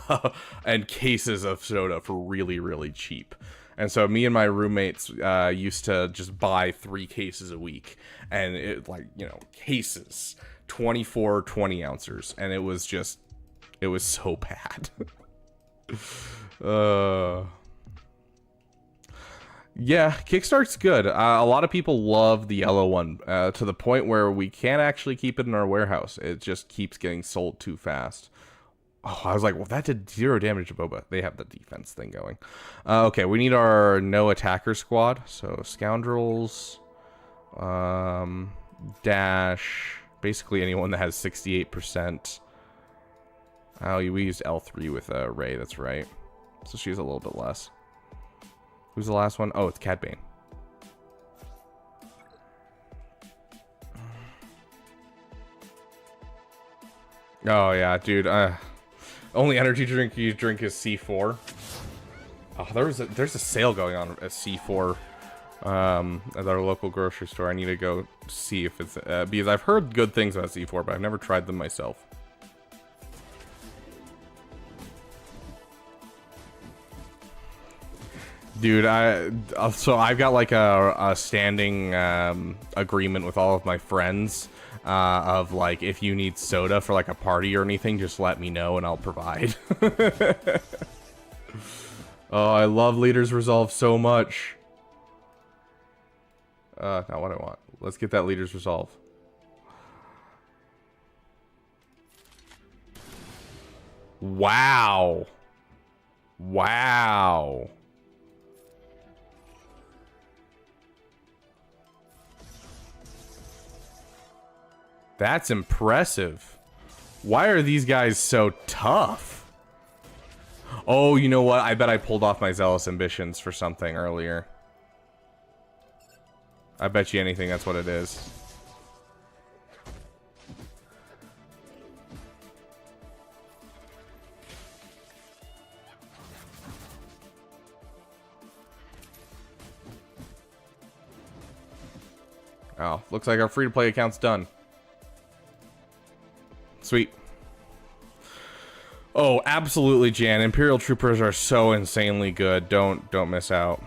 [SPEAKER 1] and cases of soda for really, really cheap. And so me and my roommates used to just buy 3 cases a week. And it, like, you know, cases, 24 20 ounces. And it was so bad. Uh... Yeah, Kickstart's good. A lot of people love the yellow one, to the point where we can't actually keep it in our warehouse. It just keeps getting sold too fast. Oh, I was like, well, that did 0 damage to Boba. They have the defense thing going. Okay, we need our no attacker squad. So, scoundrels, dash, basically anyone that has 68%. Oh, we used L3 with Ray, that's right. So she's a little bit less. Who's the last one? Oh, it's Cad Bane. Oh, yeah, dude. Only energy drink you drink is C4. Oh, there's a sale going on at C4 at our local grocery store. I need to go see if it's... because I've heard good things about C4, but I've never tried them myself. Dude, so I've got like a standing agreement with all of my friends of like, if you need soda for like a party or anything, just let me know and I'll provide. Oh, I love Leader's Resolve so much. Not what I want. Let's get that Leader's Resolve. Wow. Wow. That's impressive. Why are these guys so tough? Oh, you know what? I bet I pulled off my Zealous Ambitions for something earlier. I bet you anything that's what it is. Oh, looks like our free-to-play account's done. Sweet. Oh, absolutely, Jan. Imperial Troopers are so insanely good. Don't miss out.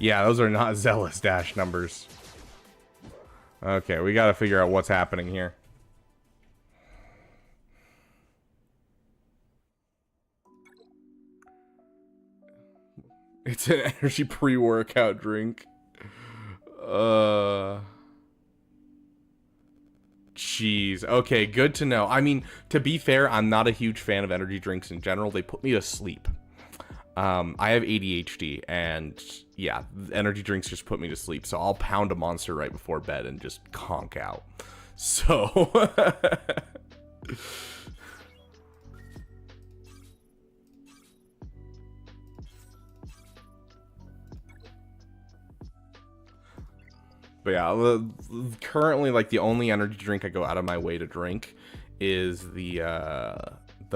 [SPEAKER 1] Yeah, those are not Zealous dash numbers. Okay, we gotta figure out what's happening here. It's an energy pre-workout drink. Jeez. Okay, good to know. I mean, to be fair, I'm not a huge fan of energy drinks in general. They put me to sleep. I have ADHD, and yeah, energy drinks just put me to sleep. So I'll pound a monster right before bed and just conk out. So... But yeah, currently, like, the only energy drink I go out of my way to drink is the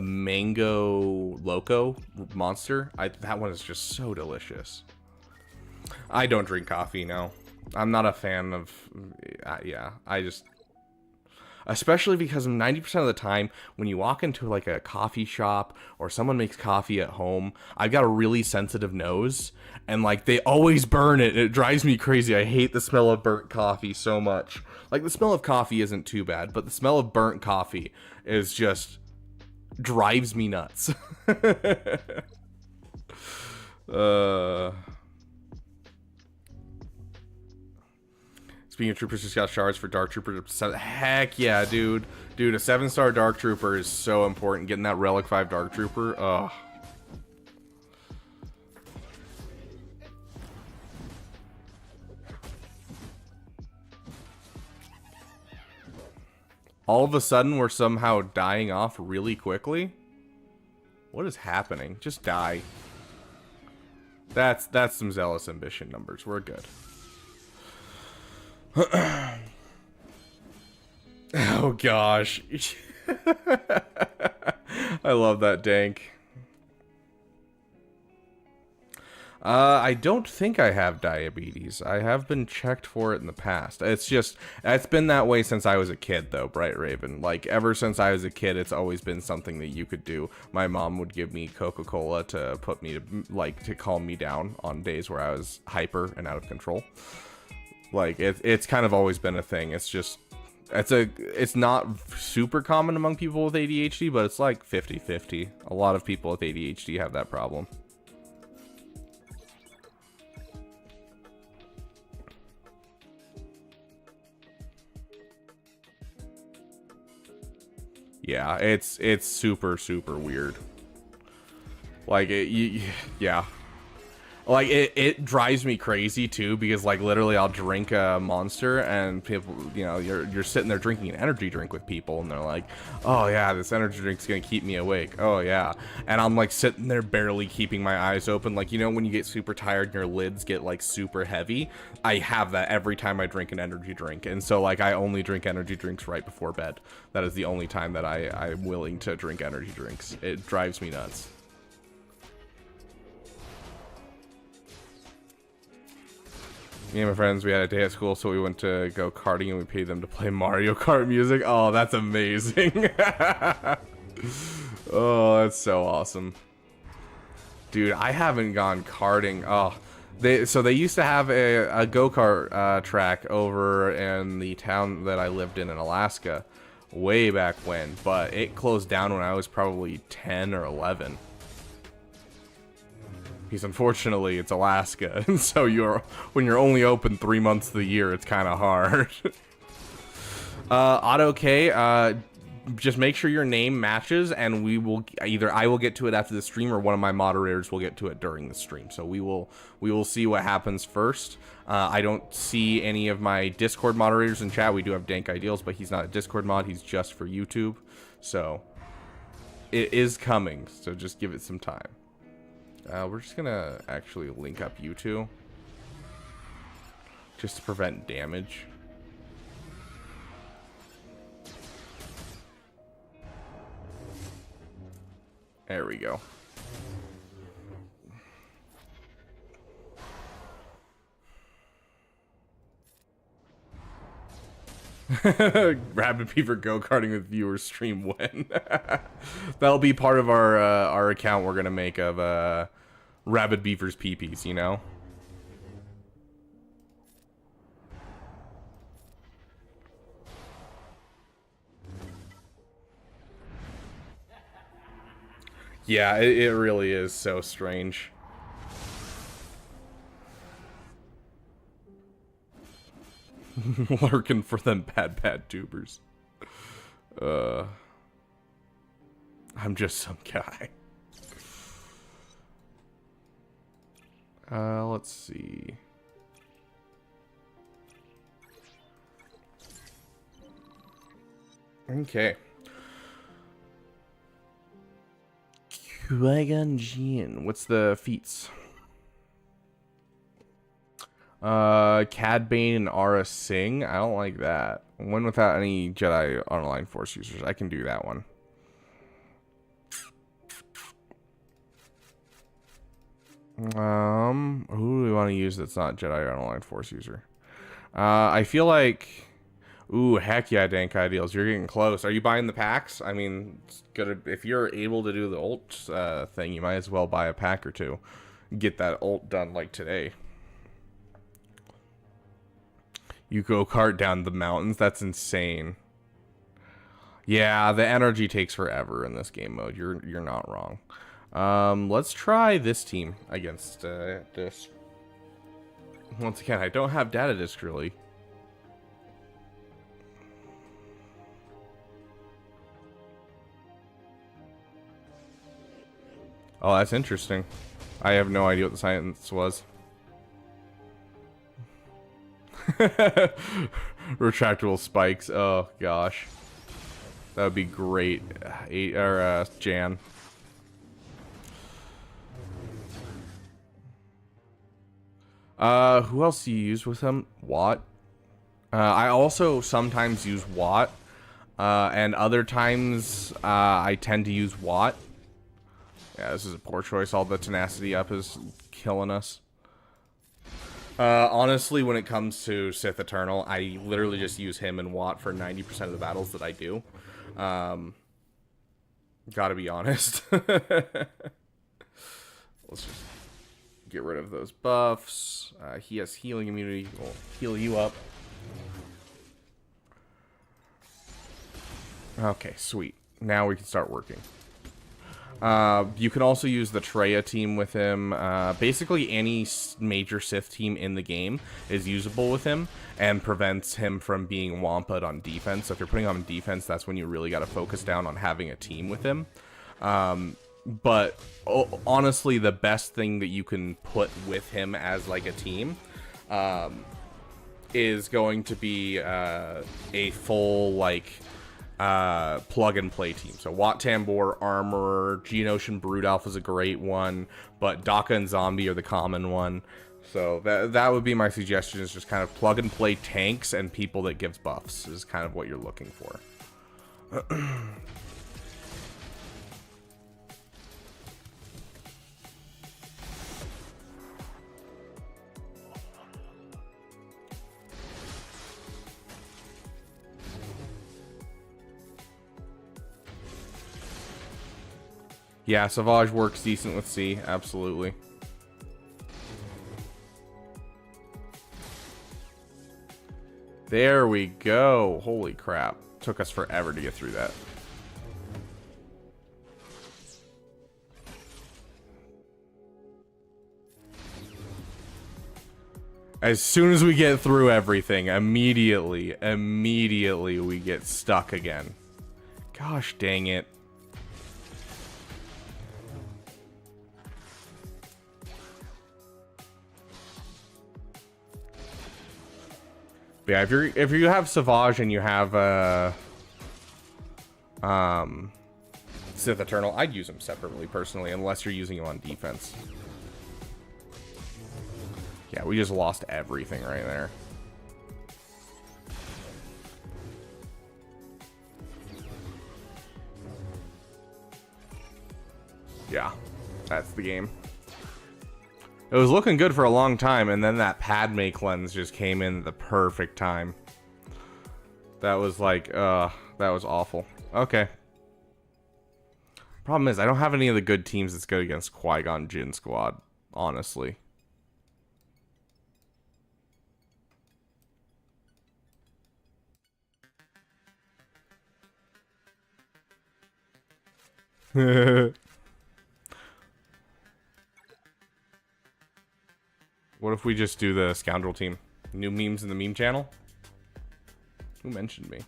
[SPEAKER 1] Mango Loco Monster. That one is just so delicious. I don't drink coffee, no. I'm not a fan of... yeah, I just... Especially because 90% of the time, when you walk into, like, a coffee shop or someone makes coffee at home, I've got a really sensitive nose, and, like, they always burn it, and it drives me crazy. I hate the smell of burnt coffee so much. Like, the smell of coffee isn't too bad, but the smell of burnt coffee is just... drives me nuts. Speaking of troopers, just got shards for Dark Trooper. Heck yeah, dude. Dude, a 7-star Dark Trooper is so important. Getting that Relic 5 Dark Trooper, ugh. All of a sudden, we're somehow dying off really quickly? What is happening? Just die. That's some Zealous Ambition numbers. We're good. Oh gosh. I love that dank. I don't think I have diabetes. I have been checked for it in the past. It's been that way since I was a kid, though, Bright Raven. Like, ever since I was a kid, it's always been something that you could do. My mom would give me Coca-Cola to put me to calm me down on days where I was hyper and out of control. Like, it's kind of always been a thing. It's just, It's not super common among people with ADHD, but it's like 50-50. A lot of people with ADHD have that problem. Yeah, it's super weird. Like yeah. Like it drives me crazy too, because like literally I'll drink a Monster and people, you know, you're sitting there drinking an energy drink with people and they're like, oh yeah, this energy drink's gonna keep me awake. Oh yeah. And I'm like sitting there barely keeping my eyes open. Like, you know, when you get super tired and your lids get like super heavy, I have that every time I drink an energy drink. And so like I only drink energy drinks right before bed. That is the only time that I'm willing to drink energy drinks. It drives me nuts. Me and my friends, we had a day at school, so we went to go karting and we paid them to play Mario Kart music. Oh, that's amazing. Oh, that's so awesome. Dude, I haven't gone karting. Oh, they used to have a go-kart track over in the town that I lived in Alaska way back when, but it closed down when I was probably 10 or 11. Because unfortunately it's Alaska, and so when you're only open 3 months of the year, it's kind of hard. Auto K, just make sure your name matches, and we will either I will get to it after the stream, or one of my moderators will get to it during the stream. So we will see what happens first. I don't see any of my Discord moderators in chat. We do have Dank Ideals, but he's not a Discord mod. He's just for YouTube. So it is coming. So just give it some time. We're just gonna actually link up you two, just to prevent damage. There we go. Rabbit Beaver go-karting with viewers stream when. That'll be part of our account we're gonna make of Rabbit Beaver's peepees, you know? Yeah, it really is so strange. Lurking for them bad tubers. I'm just some guy. Let's see. Okay. Qui-Gon Jinn. What's the feats? Cad Bane and Aura Singh. I don't like that. One without any Jedi Online Force users. I can do that one. Who do we want to use that's not Jedi Online Force user? I feel like... Ooh, heck yeah, Dank Ideals. You're getting close. Are you buying the packs? I mean, it's gonna, if you're able to do the ult thing, you might as well buy a pack or two. Get that ult done like today. You go kart down the mountains? That's insane. Yeah, the energy takes forever in this game mode. You're not wrong. Let's try this team against this. Once again, I don't have data disk really. Oh, that's interesting. I have no idea what the science was. Retractable spikes. Oh gosh, that would be great. Jan. Who else do you use with him? Watt. I also sometimes use Watt, and other times I tend to use Watt. Yeah, this is a poor choice. All the tenacity up is killing us. Honestly, when it comes to Sith Eternal, I literally just use him and Watt for 90% of the battles that I do. Gotta be honest. Let's just get rid of those buffs. He has healing immunity. We'll heal you up. Okay, sweet. Now we can start working. You can also use the Treya team with him. Basically, any major Sith team in the game is usable with him and prevents him from being wampa'd on defense. So if you're putting him on defense, that's when you really got to focus down on having a team with him. But honestly, the best thing that you can put with him as like a team is going to be a full like plug and play team. So Wat Tambor, Armorer, Geonosian Brood Alpha is a great one, but Daka and Zombie are the common one. So that would be my suggestion, is just kind of plug and play tanks and people that gives buffs is kind of what you're looking for. Yeah, Savage works decent with C, absolutely. There we go. Holy crap. Took us forever to get through that. As soon as we get through everything, immediately we get stuck again. Gosh dang it. Yeah, if you have Savage and you have Sith Eternal, I'd use them separately personally, unless you're using them on defense. Yeah, we just lost everything right there. Yeah, that's the game. It was looking good for a long time, and then that Padme cleanse just came in at the perfect time. That was like, that was awful. Okay. Problem is, I don't have any of the good teams that's good against Qui-Gon Jinn squad, honestly. What if we just do the Scoundrel team? New memes in the meme channel? Who mentioned me?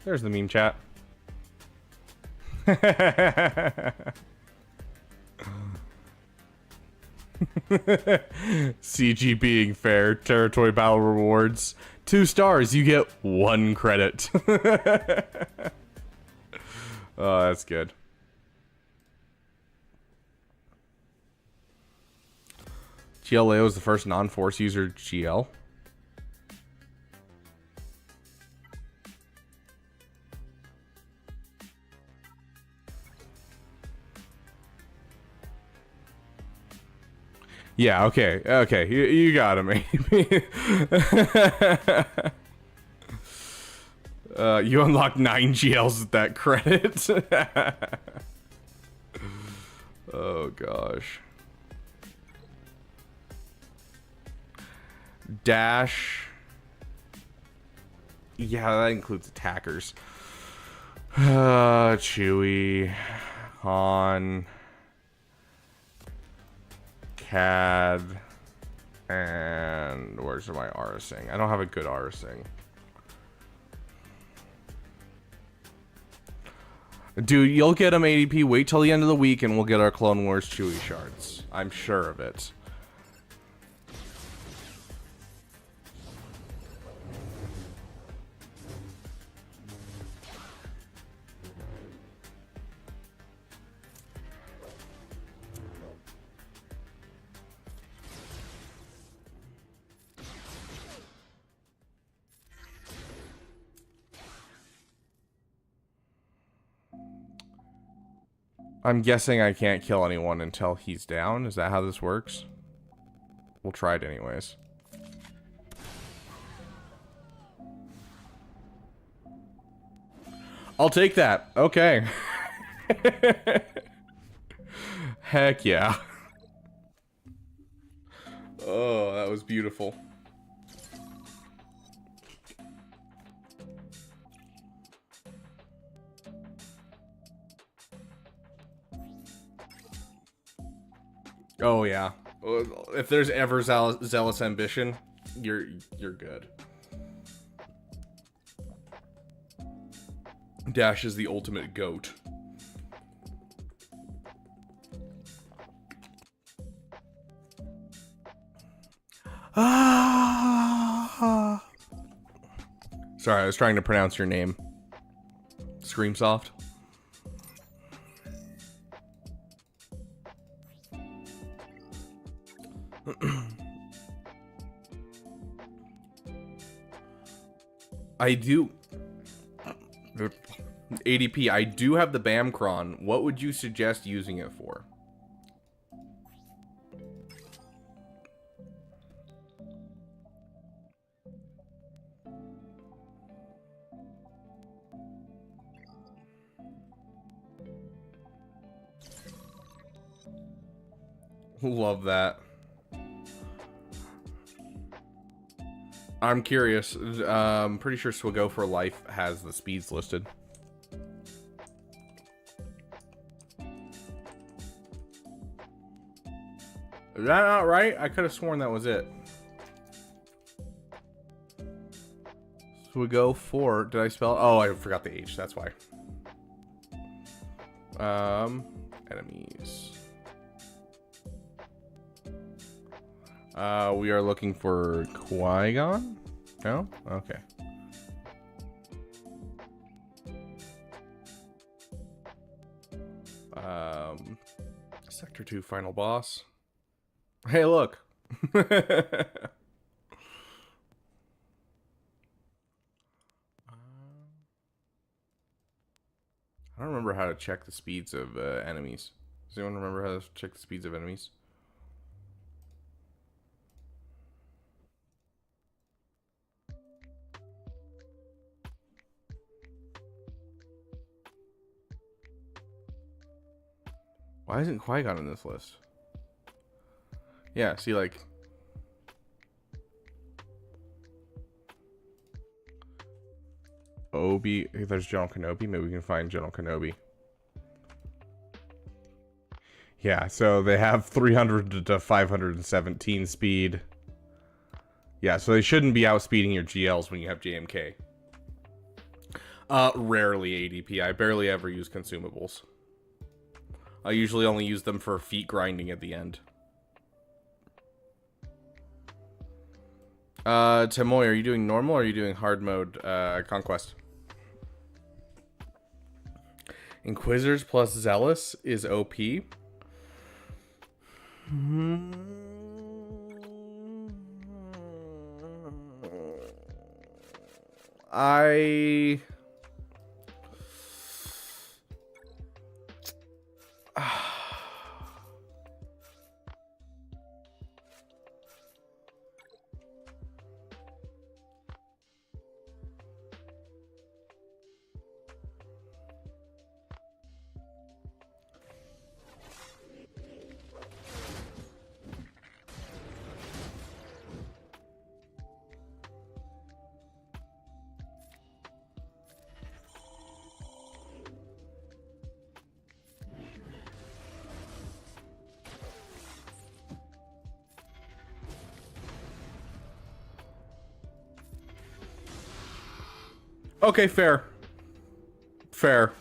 [SPEAKER 1] There's the meme chat. CG being fair, territory battle rewards 2 stars, you get 1 credit. Oh, that's good. GLAO is the first non-force user GL. Yeah, okay, okay, you got him. You unlock 9 GLs with that credit. Oh gosh. Dash. Yeah, that includes attackers. Chewie, Han, Cad, and where's my Arising? I don't have a good Arising. Dude, you'll get them ADP. Wait till the end of the week and we'll get our Clone Wars Chewie shards. I'm sure of it. I'm guessing I can't kill anyone until he's down. Is that how this works? We'll try it anyways. I'll take that. Okay. Heck yeah. Oh, that was beautiful. Oh yeah. If there's ever zealous ambition, you're good. Dash is the ultimate goat. Ah. Sorry, I was trying to pronounce your name. Screamsoft. I do. ADP, I do have the Bamcron. What would you suggest using it for? Love that. I'm curious. I'm pretty sure Swago for Life has the speeds listed. Is that not right? I could have sworn that was it. Swago for... Did I spell it? Oh, I forgot the H. That's why. Enemies. We are looking for Qui-Gon? No? Okay. Sector 2 final boss. Hey, look. I don't remember how to check the speeds of enemies. Does anyone remember how to check the speeds of enemies? Why isn't Qui-Gon in this list? Yeah, see, like... Obi... If there's General Kenobi, maybe we can find General Kenobi. Yeah, so they have 300 to 517 speed. Yeah, so they shouldn't be outspeeding your GLs when you have JMK. Rarely ADP. I barely ever use consumables. I usually only use them for feet grinding at the end. Tamoy, are you doing normal or are you doing hard mode Conquest? Inquisitors plus Zealous is OP. I... Okay, fair. Fair.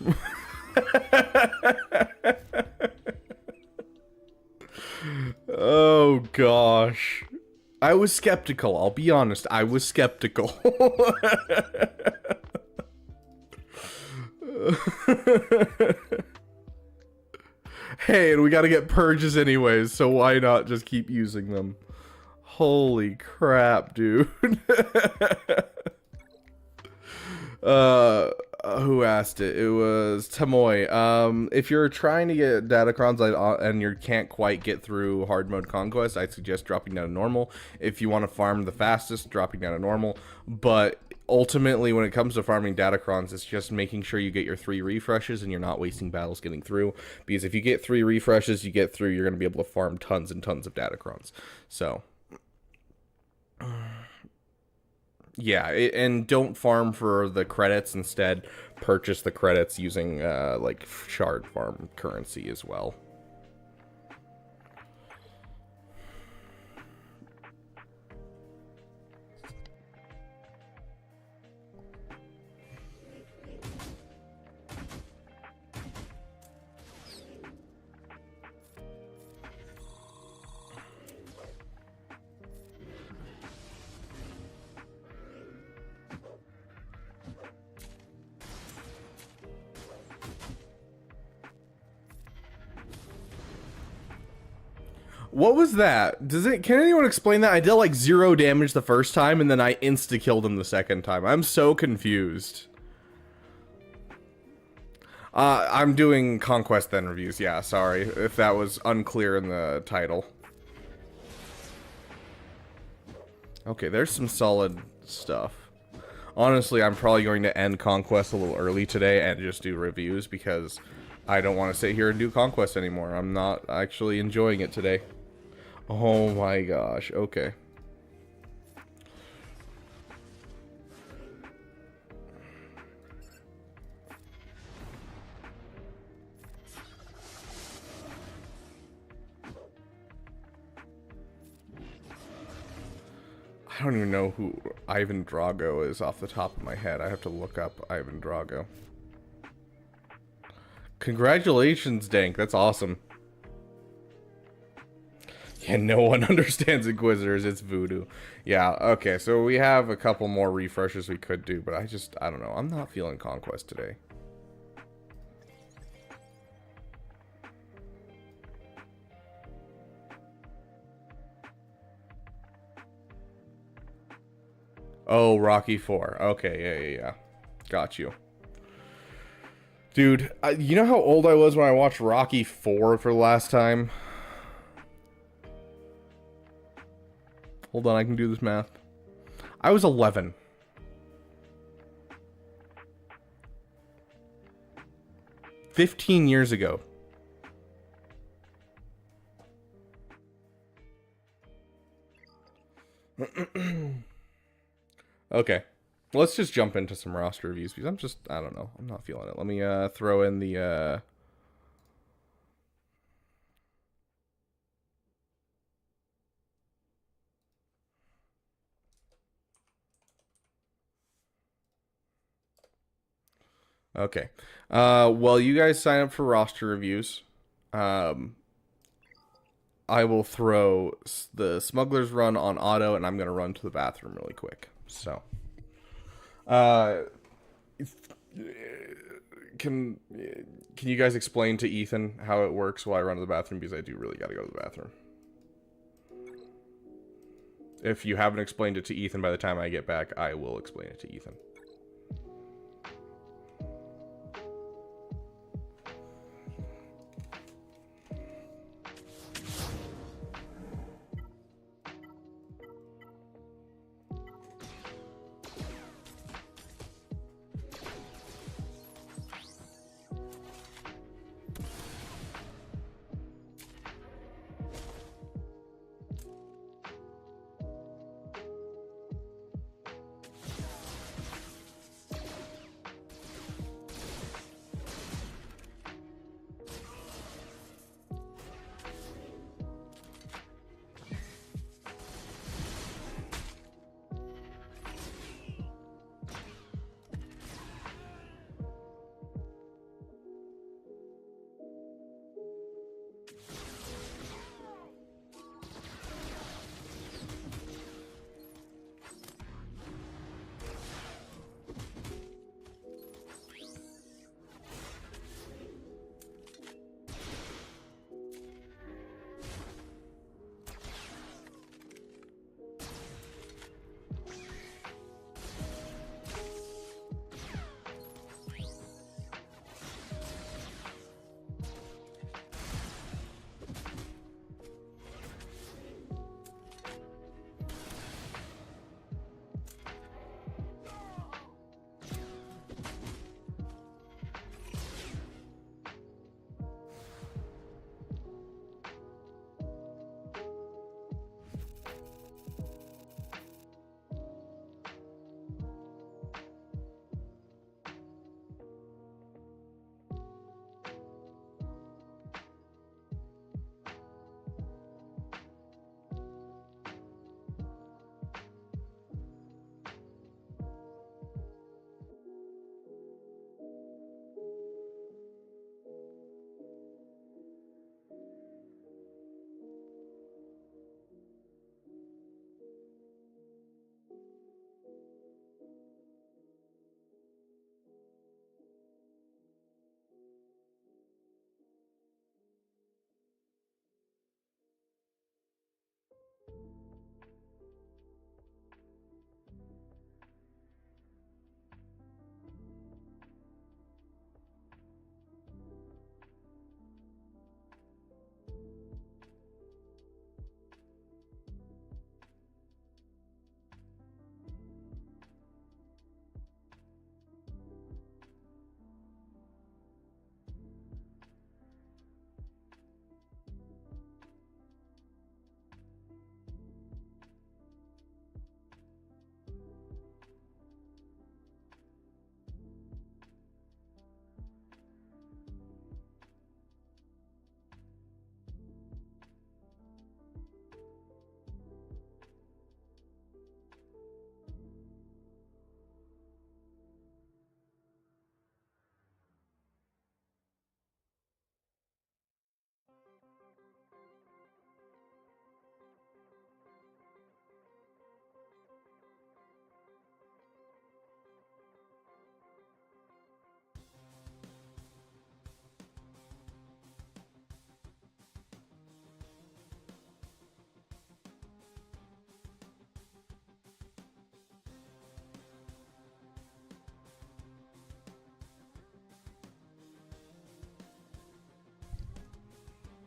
[SPEAKER 1] Oh, gosh. I was skeptical. I'll be honest. I was skeptical. Hey, and we gotta get purges anyways, so why not just keep using them? Holy crap, dude. Who asked it? It was Tamoy. If you're trying to get Datacrons and you can't quite get through hard mode Conquest, I'd suggest dropping down to normal. If you want to farm the fastest, dropping down to normal. But ultimately, when it comes to farming Datacrons, it's just making sure you get your 3 refreshes and you're not wasting battles getting through. Because if you get 3 refreshes, you get through, you're going to be able to farm tons and tons of Datacrons. So... yeah, and don't farm for the credits. Instead, purchase the credits using like shard farm currency as well. What was that? Can anyone explain that? I did like 0 damage the first time and then I insta-killed him the second time. I'm so confused. I'm doing Conquest then reviews. Yeah, sorry if that was unclear in the title. Okay, there's some solid stuff. Honestly, I'm probably going to end Conquest a little early today and just do reviews because I don't want to sit here and do Conquest anymore. I'm not actually enjoying it today. Oh my gosh, okay. I don't even know who Ivan Drago is off the top of my head. I have to look up Ivan Drago. Congratulations, Dank. That's awesome. Yeah, no one understands Inquisitors. It's voodoo. Yeah, okay, so we have a couple more refreshes we could do, but I don't know. I'm not feeling Conquest today. Oh, Rocky 4. Okay, yeah. Got you. Dude, you know how old I was when I watched Rocky 4 for the last time? Hold on, I can do this math. I was 11. $15 years ago. Okay. Let's just jump into some roster reviews because I don't know. I'm not feeling it. Let me throw in the okay. Well, you guys sign up for roster reviews. I will throw the Smuggler's Run on auto, and I'm going to run to the bathroom really quick. So, can you guys explain to Ethan how it works while I run to the bathroom? Because I do really got to go to the bathroom. If you haven't explained it to Ethan by the time I get back, I will explain it to Ethan.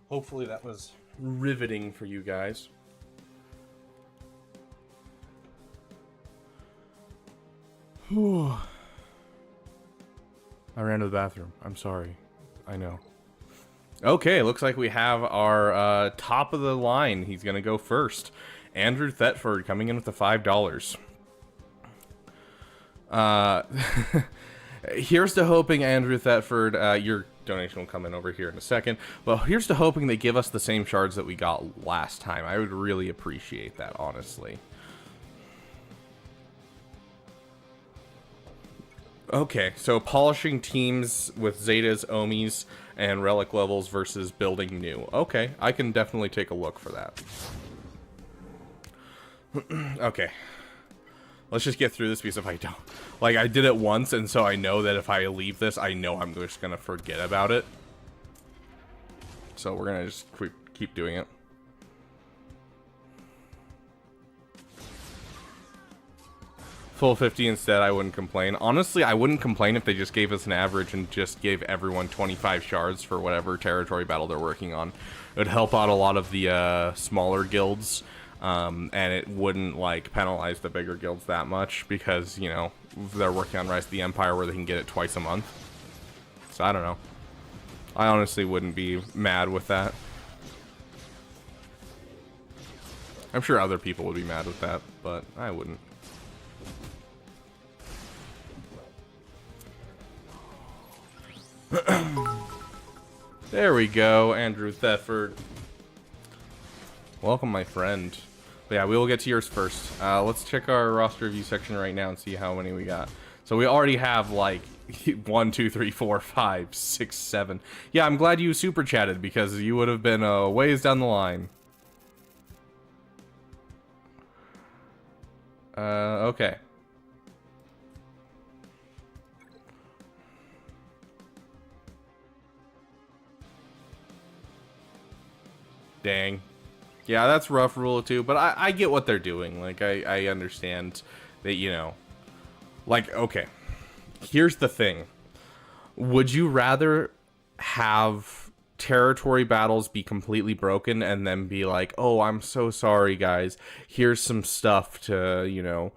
[SPEAKER 1] Hopefully that was riveting for you guys. Whew. I ran to the bathroom. I'm sorry. I know. Okay, looks like we have our top of the line. He's going to go first. Andrew Thetford coming in with the $5. Here's to hoping, Andrew Thetford, your donation will come in over here in a second. But here's to hoping they give us the same shards that we got last time. I would really appreciate that, honestly. Okay, so polishing teams with Zetas, Omis, and relic levels versus building new. Okay, I can definitely take a look for that. Okay. Let's just get through this, because if I don't... Like, I did it once, and so I know that if I leave this, I know I'm just gonna forget about it. So we're gonna just keep doing it. Full 50 instead, I wouldn't complain. Honestly, I wouldn't complain if they just gave us an average and just gave everyone 25 shards for whatever territory battle they're working on. It would help out a lot of the smaller guilds, and it wouldn't, like, penalize the bigger guilds that much because, you know, they're working on Rise of the Empire where they can get it twice a month. So, I don't know. I honestly wouldn't be mad with that. I'm sure other people would be mad with that, but I wouldn't. There we go, Andrew Thetford. Welcome, my friend. But yeah, we will get to yours first. Let's check our roster review section right now and see how many we got. So we already have like 1, 2, 3, 4, 5, 6, 7. Yeah, I'm glad you super chatted because you would have been ways down the line. Okay. Dang. Yeah, that's rough, Rule of Two, but I get what they're doing. Like, I understand that, you know. Like, okay. Here's the thing. Would you rather have territory battles be completely broken and then be like, oh, I'm so sorry, guys. Here's some stuff to, you know,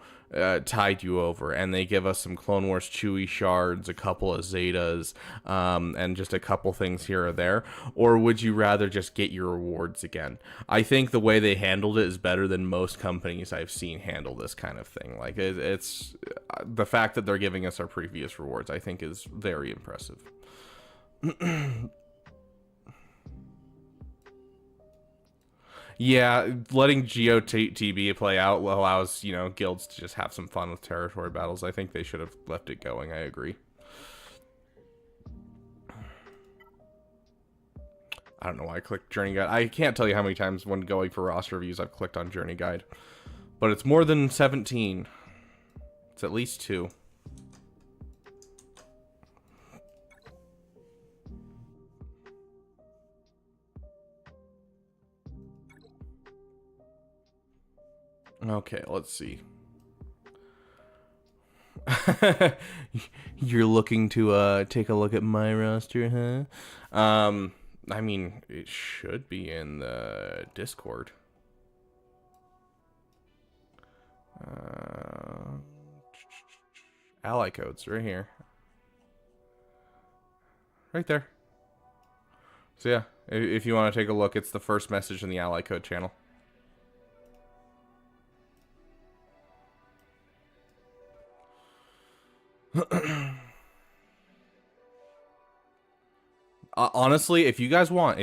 [SPEAKER 1] tide you over, and they give us some Clone Wars Chewie shards, a couple of Zetas, and just a couple things here or there? Or would you rather just get your rewards again? I think the way they handled it is better than most companies I've seen handle this kind of thing. Like, it's the fact that they're giving us our previous rewards, I think, is very impressive. Yeah, letting GOTB play out allows, you know, guilds to just have some fun with territory battles. I think they should have left it going. I agree. I don't know why I clicked Journey Guide. I can't tell you how many times when going for roster reviews I've clicked on Journey Guide. But it's more than 17. It's at least 2. Okay, let's see. You're looking to take a look at my roster, huh? I mean, it should be in the Discord. Ally codes right here. Right there. So yeah, if you want to take a look, it's the first message in the ally code channel. Honestly, if you guys want,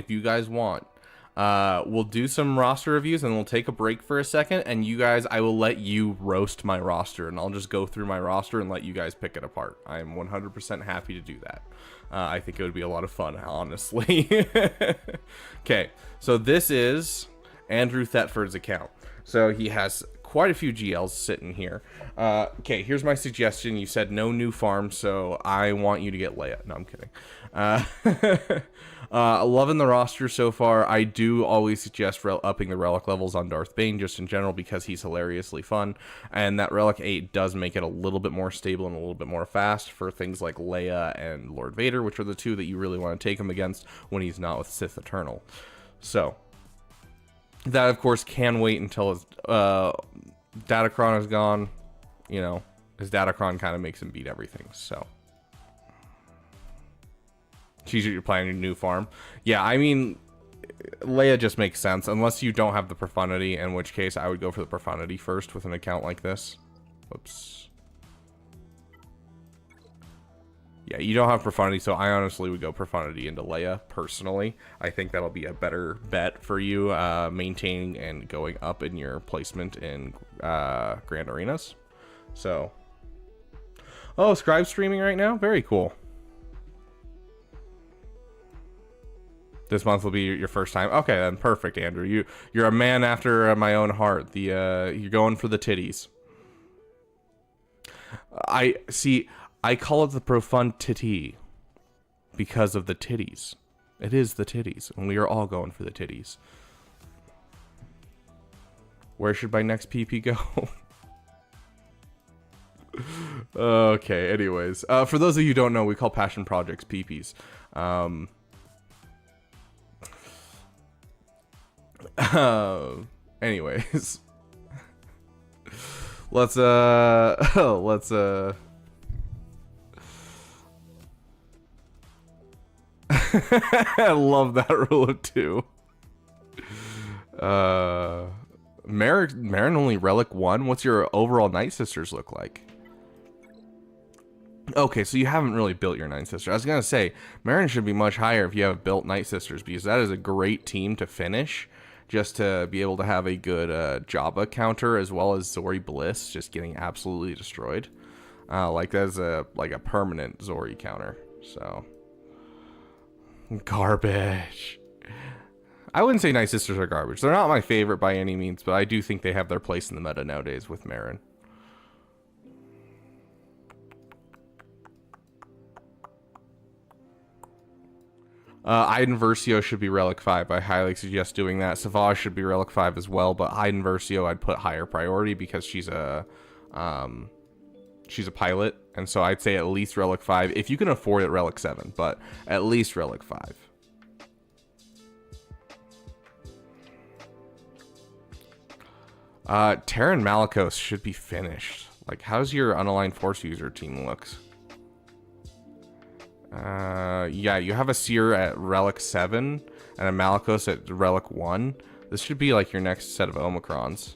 [SPEAKER 1] we'll do some roster reviews and we'll take a break for a second, and you guys, I will let you roast my roster, and I'll just go through my roster and let you guys pick it apart. I'm 100% happy to do that. I think it would be a lot of fun, honestly. Okay, so this is Andrew Thetford's account. So he has quite a few GLs sitting here. Okay, here's my suggestion. You said no new farms, so I want you to get Leia. No, I'm kidding. Loving the roster so far. I do always suggest upping the relic levels on Darth Bane just in general because he's hilariously fun, and that relic 8 does make it a little bit more stable and a little bit more fast for things like Leia and Lord Vader, which are the two that you really want to take him against when he's not with Sith Eternal. So that, of course, can wait until his Datacron is gone. You know, his Datacron kind of makes him beat everything. So you're playing a new farm. Yeah, I mean, Leia just makes sense, unless you don't have the Profundity, in which case I would go for the Profundity first with an account like this. Whoops. Yeah, you don't have Profundity, so I honestly would go Profundity into Leia, personally. I think that'll be a better bet for you, maintaining and going up in your placement in Grand Arenas. So, oh, Scribe streaming right now? Very cool. This month will be your first time. Okay, then perfect, Andrew. You're a man after my own heart. You're going for the titties. I call it the Profundity because of the titties. It is the titties, and we are all going for the titties. Where should my next PP go? Okay, anyways. For those of you who don't know, we call passion projects PPs. Anyways. Let's I love that rule of two. Marin only relic 1. What's your overall Night Sisters look like? Okay, so you haven't really built your Night Sister. I was gonna say Marin should be much higher if you have built Night Sisters, because that is a great team to finish, just to be able to have a good Jabba counter, as well as Zori Bliss just getting absolutely destroyed. Like that's a permanent Zori counter. So garbage. I wouldn't say Night Sisters are garbage. They're not my favorite by any means, but I do think they have their place in the meta nowadays with Marin. Iden Versio should be Relic 5. I highly suggest doing that. Savage should be Relic 5 as well, but Iden Versio I'd put higher priority because she's a pilot, and so I'd say at least Relic 5. If you can afford it, Relic 7, but at least Relic 5. Terran Malicos should be finished. Like, how's your unaligned force user team looks? Yeah, you have a Seer at Relic 7 and a Malicos at Relic 1. This should be like your next set of Omicrons.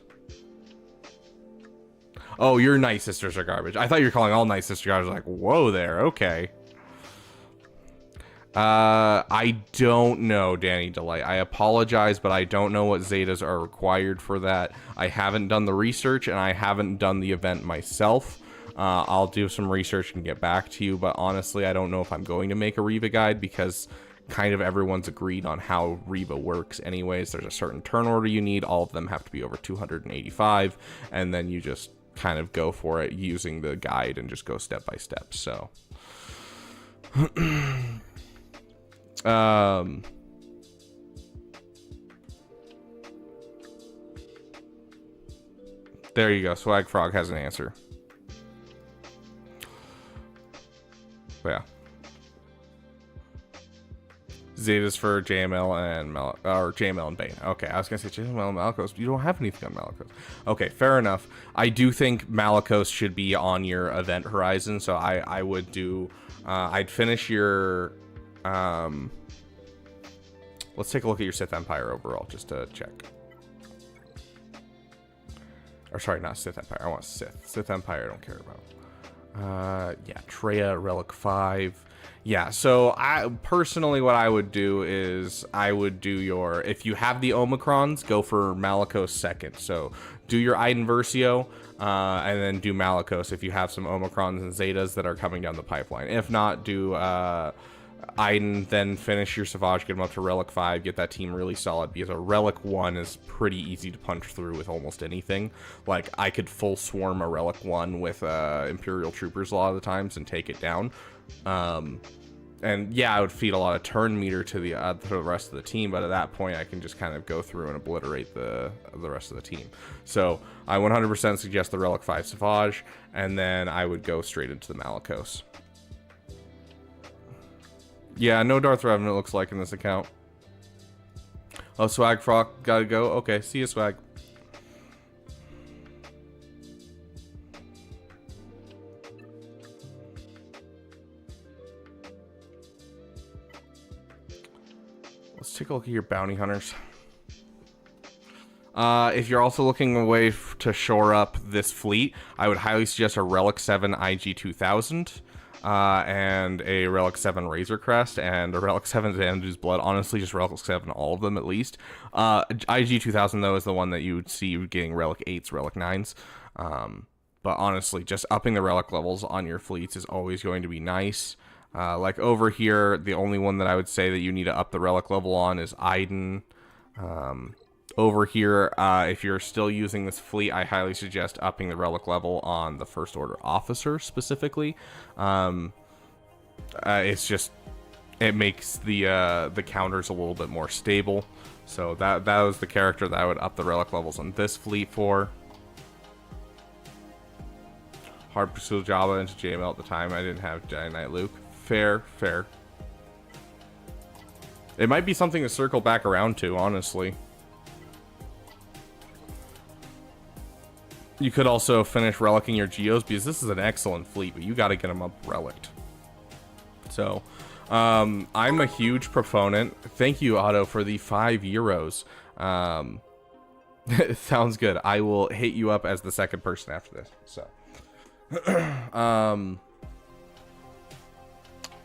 [SPEAKER 1] Oh, your Night Sisters are garbage. I thought you were calling all Night Sisters garbage. Like, whoa there, okay. I don't know, Danny Delight. I apologize, but I don't know what Zetas are required for that. I haven't done the research, and I haven't done the event myself. I'll do some research and get back to you, but honestly, I don't know if I'm going to make a Reva guide, because kind of everyone's agreed on how Reva works anyways. There's a certain turn order you need. All of them have to be over 285, and then you just kind of go for it using the guide and just go step by step. So there you go. Swag Frog has an answer. But yeah. Zetas for JML and JML and Bane. Okay, I was gonna say JML and Malicos. You don't have anything on Malicos. Okay, fair enough. I do think Malicos should be on your event horizon, so I would do. I'd finish your. Let's take a look at your Sith Empire overall, just to check. Or sorry, not Sith Empire. I want Sith. Sith Empire I don't care about. Yeah, Treya, Relic 5. Yeah, so I personally, what I would do is I would do your, if you have the Omicrons, go for Malicos second. So do your Iden Versio, and then do Malicos if you have some Omicrons and Zetas that are coming down the pipeline. If not, do Iden, then finish your Savage, get them up to Relic 5, get that team really solid, because a Relic 1 is pretty easy to punch through with almost anything. Like, I could full swarm a Relic 1 with Imperial Troopers a lot of the times and take it down. And yeah, I would feed a lot of turn meter to the rest of the team, but at that point I can just kind of go through and obliterate the rest of the team. So I 100% suggest the Relic 5 Savage, and then I would go straight into the Malicos. Yeah, no Darth Revenant looks like in this account. Oh, Swag Frog, gotta go. Okay, see you, Swag. Let's take a look at your bounty hunters. If you're also looking a way to shore up this fleet, I would highly suggest a Relic 7 IG 2000, and a Relic 7 Razor Crest, and a Relic 7 Xandu's Blood. Honestly, just Relic 7, all of them at least. IG 2000, though, is the one that you would see getting Relic 8s, Relic 9s. But honestly, just upping the Relic levels on your fleets is always going to be nice. Like over here, the only one that I would say that you need to up the Relic level on is Iden. Over here, if you're still using this fleet, I highly suggest upping the Relic level on the First Order Officer specifically. It's just, it makes the counters a little bit more stable. So that was the character that I would up the Relic levels on this fleet for. Hard Pursuit Jabba into JML at the time. I didn't have Jedi Knight Luke. Fair. It might be something to circle back around to, honestly. You could also finish relicking your Geos, because this is an excellent fleet, but you got to get them up relicked. So, I'm a huge proponent. Thank you, Otto, for the €5. Sounds good. I will hit you up as the second person after this. So,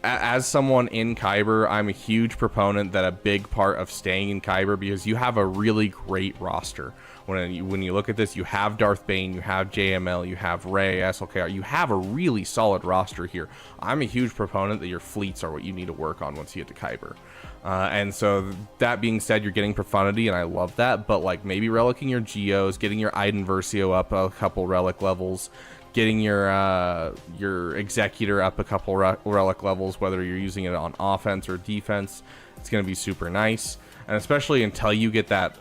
[SPEAKER 1] as someone in Kyber, I'm a huge proponent that a big part of staying in Kyber, because you have a really great roster. When you look at this, you have Darth Bane, you have JML, you have Rey, SLKR, you have a really solid roster here. I'm a huge proponent that your fleets are what you need to work on once you get to Kyber. And so that being said, you're getting Profundity, and I love that, but like maybe relicking your Geos, getting your Iden Versio up a couple relic levels, getting your Executor up a couple relic levels, whether you're using it on offense or defense, it's going to be super nice. And especially until you get that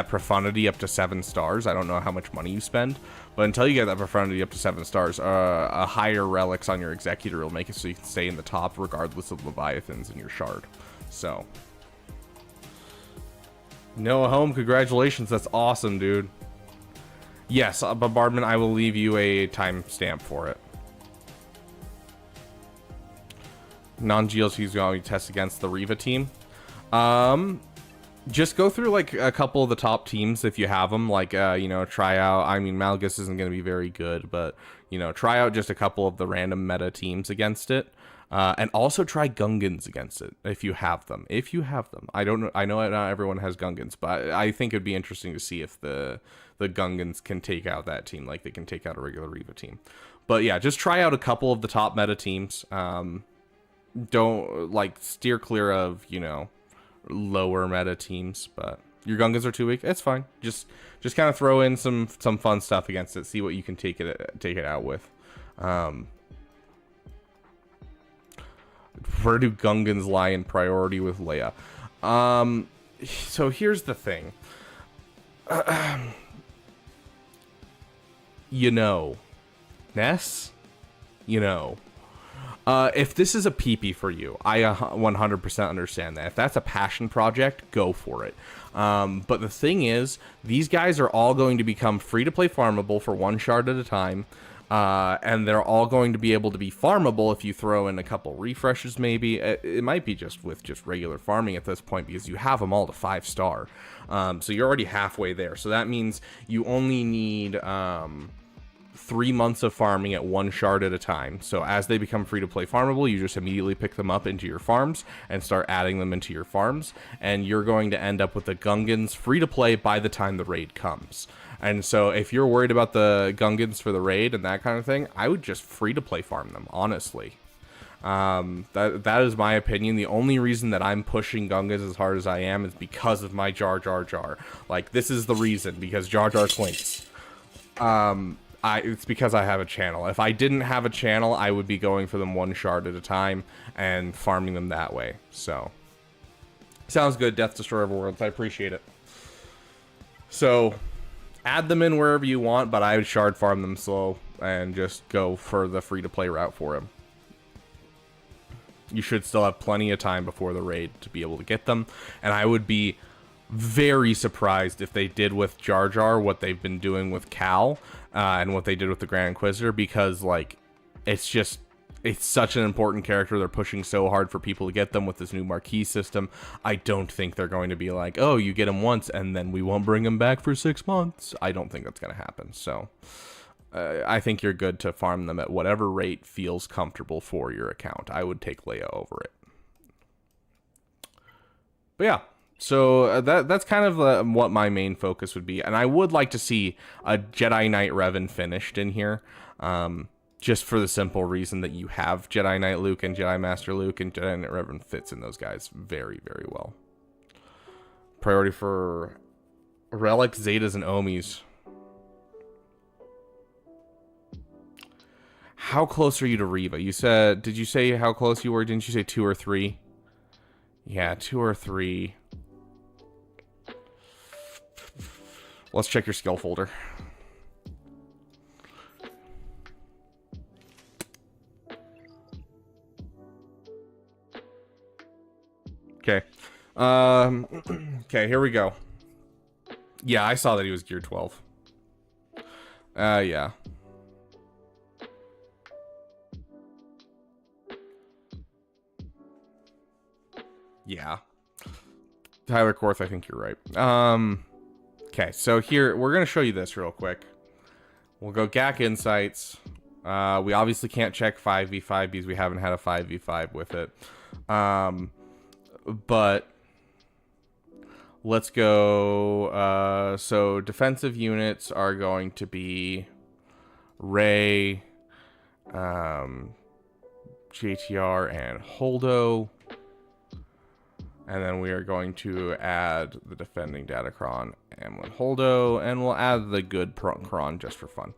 [SPEAKER 1] Profundity up to 7 stars. I don't know how much money you spend, but until you get that Profundity up to 7 stars, a higher relics on your Executor will make it so you can stay in the top regardless of Leviathans in your shard. So, Noah Home, congratulations. That's awesome, dude. Yes, Bombardment, I will leave you a timestamp for it. Non-GLC's going to test against the Riva team. Just go through like a couple of the top teams if you have them. Like, try out. I mean, Malgus isn't going to be very good, but try out just a couple of the random meta teams against it, and also try Gungans against it if you have them. I don't know. I know not everyone has Gungans, but I think it'd be interesting to see if the Gungans can take out that team like they can take out a regular Riva team. But yeah, just try out a couple of the top meta teams. Don't steer clear of lower meta teams, but your Gungans are too weak. It's fine. Just kind of throw in some fun stuff against it. See what you can take it out with. Where do Gungans lie in priority with Leia? So here's the thing. Ness? If this is a peepee for you, I 100% understand that. If that's a passion project, go for it. But the thing is, these guys are all going to become free-to-play farmable for 1 shard at a time. And they're all going to be able to be farmable if you throw in a couple refreshes, maybe. It might be just with regular farming at this point, because you have them all to 5-star. So you're already halfway there. So that means you only need 3 months of farming at 1 shard at a time. So as they become free to play farmable, you just immediately pick them up into your farms and start adding them into your farms. And you're going to end up with the Gungans free to play by the time the raid comes. And so if you're worried about the Gungans for the raid and that kind of thing, I would just free to play farm them, honestly. That is my opinion. The only reason that I'm pushing Gungans as hard as I am is because of my Jar Jar Jar. Like, this is the reason, because Jar Jar Clinks. It's because I have a channel. If I didn't have a channel, I would be going for them 1 shard at a time and farming them that way. So, sounds good, Death Destroyer of Worlds. I appreciate it. So, add them in wherever you want, but I would shard farm them slow and just go for the free-to-play route for him. You should still have plenty of time before the raid to be able to get them. And I would be very surprised if they did with Jar Jar what they've been doing with Cal and what they did with the Grand Inquisitor, because like it's such an important character. They're pushing so hard for people to get them with this new marquee system. I don't think they're going to be like, oh, you get him once and then we won't bring him back for 6 months. I don't think that's going to happen. So I think you're good to farm them at whatever rate feels comfortable for your account. I would take Leia over it. But yeah. So that's kind of what my main focus would be. And I would like to see a Jedi Knight Revan finished in here. Just for the simple reason that you have Jedi Knight Luke and Jedi Master Luke, and Jedi Knight Revan fits in those guys very, very well. Priority for Relics, Zetas, and Omis. How close are you to Reva? Did you say how close you were? Didn't you say 2 or 3? Yeah, 2 or 3. Let's check your skill folder. Okay. Okay, here we go. Yeah, I saw that he was gear 12. Yeah. Yeah. Tyler Korth, I think you're right. Okay, so here, we're going to show you this real quick. We'll go GAC Insights. We obviously can't check 5v5 because we haven't had a 5v5 with it. But let's go. So defensive units are going to be Rey, JTR, and Holdo. And then we are going to add the defending Datacron, Amlin Holdo, and we'll add the good Kron just for fun.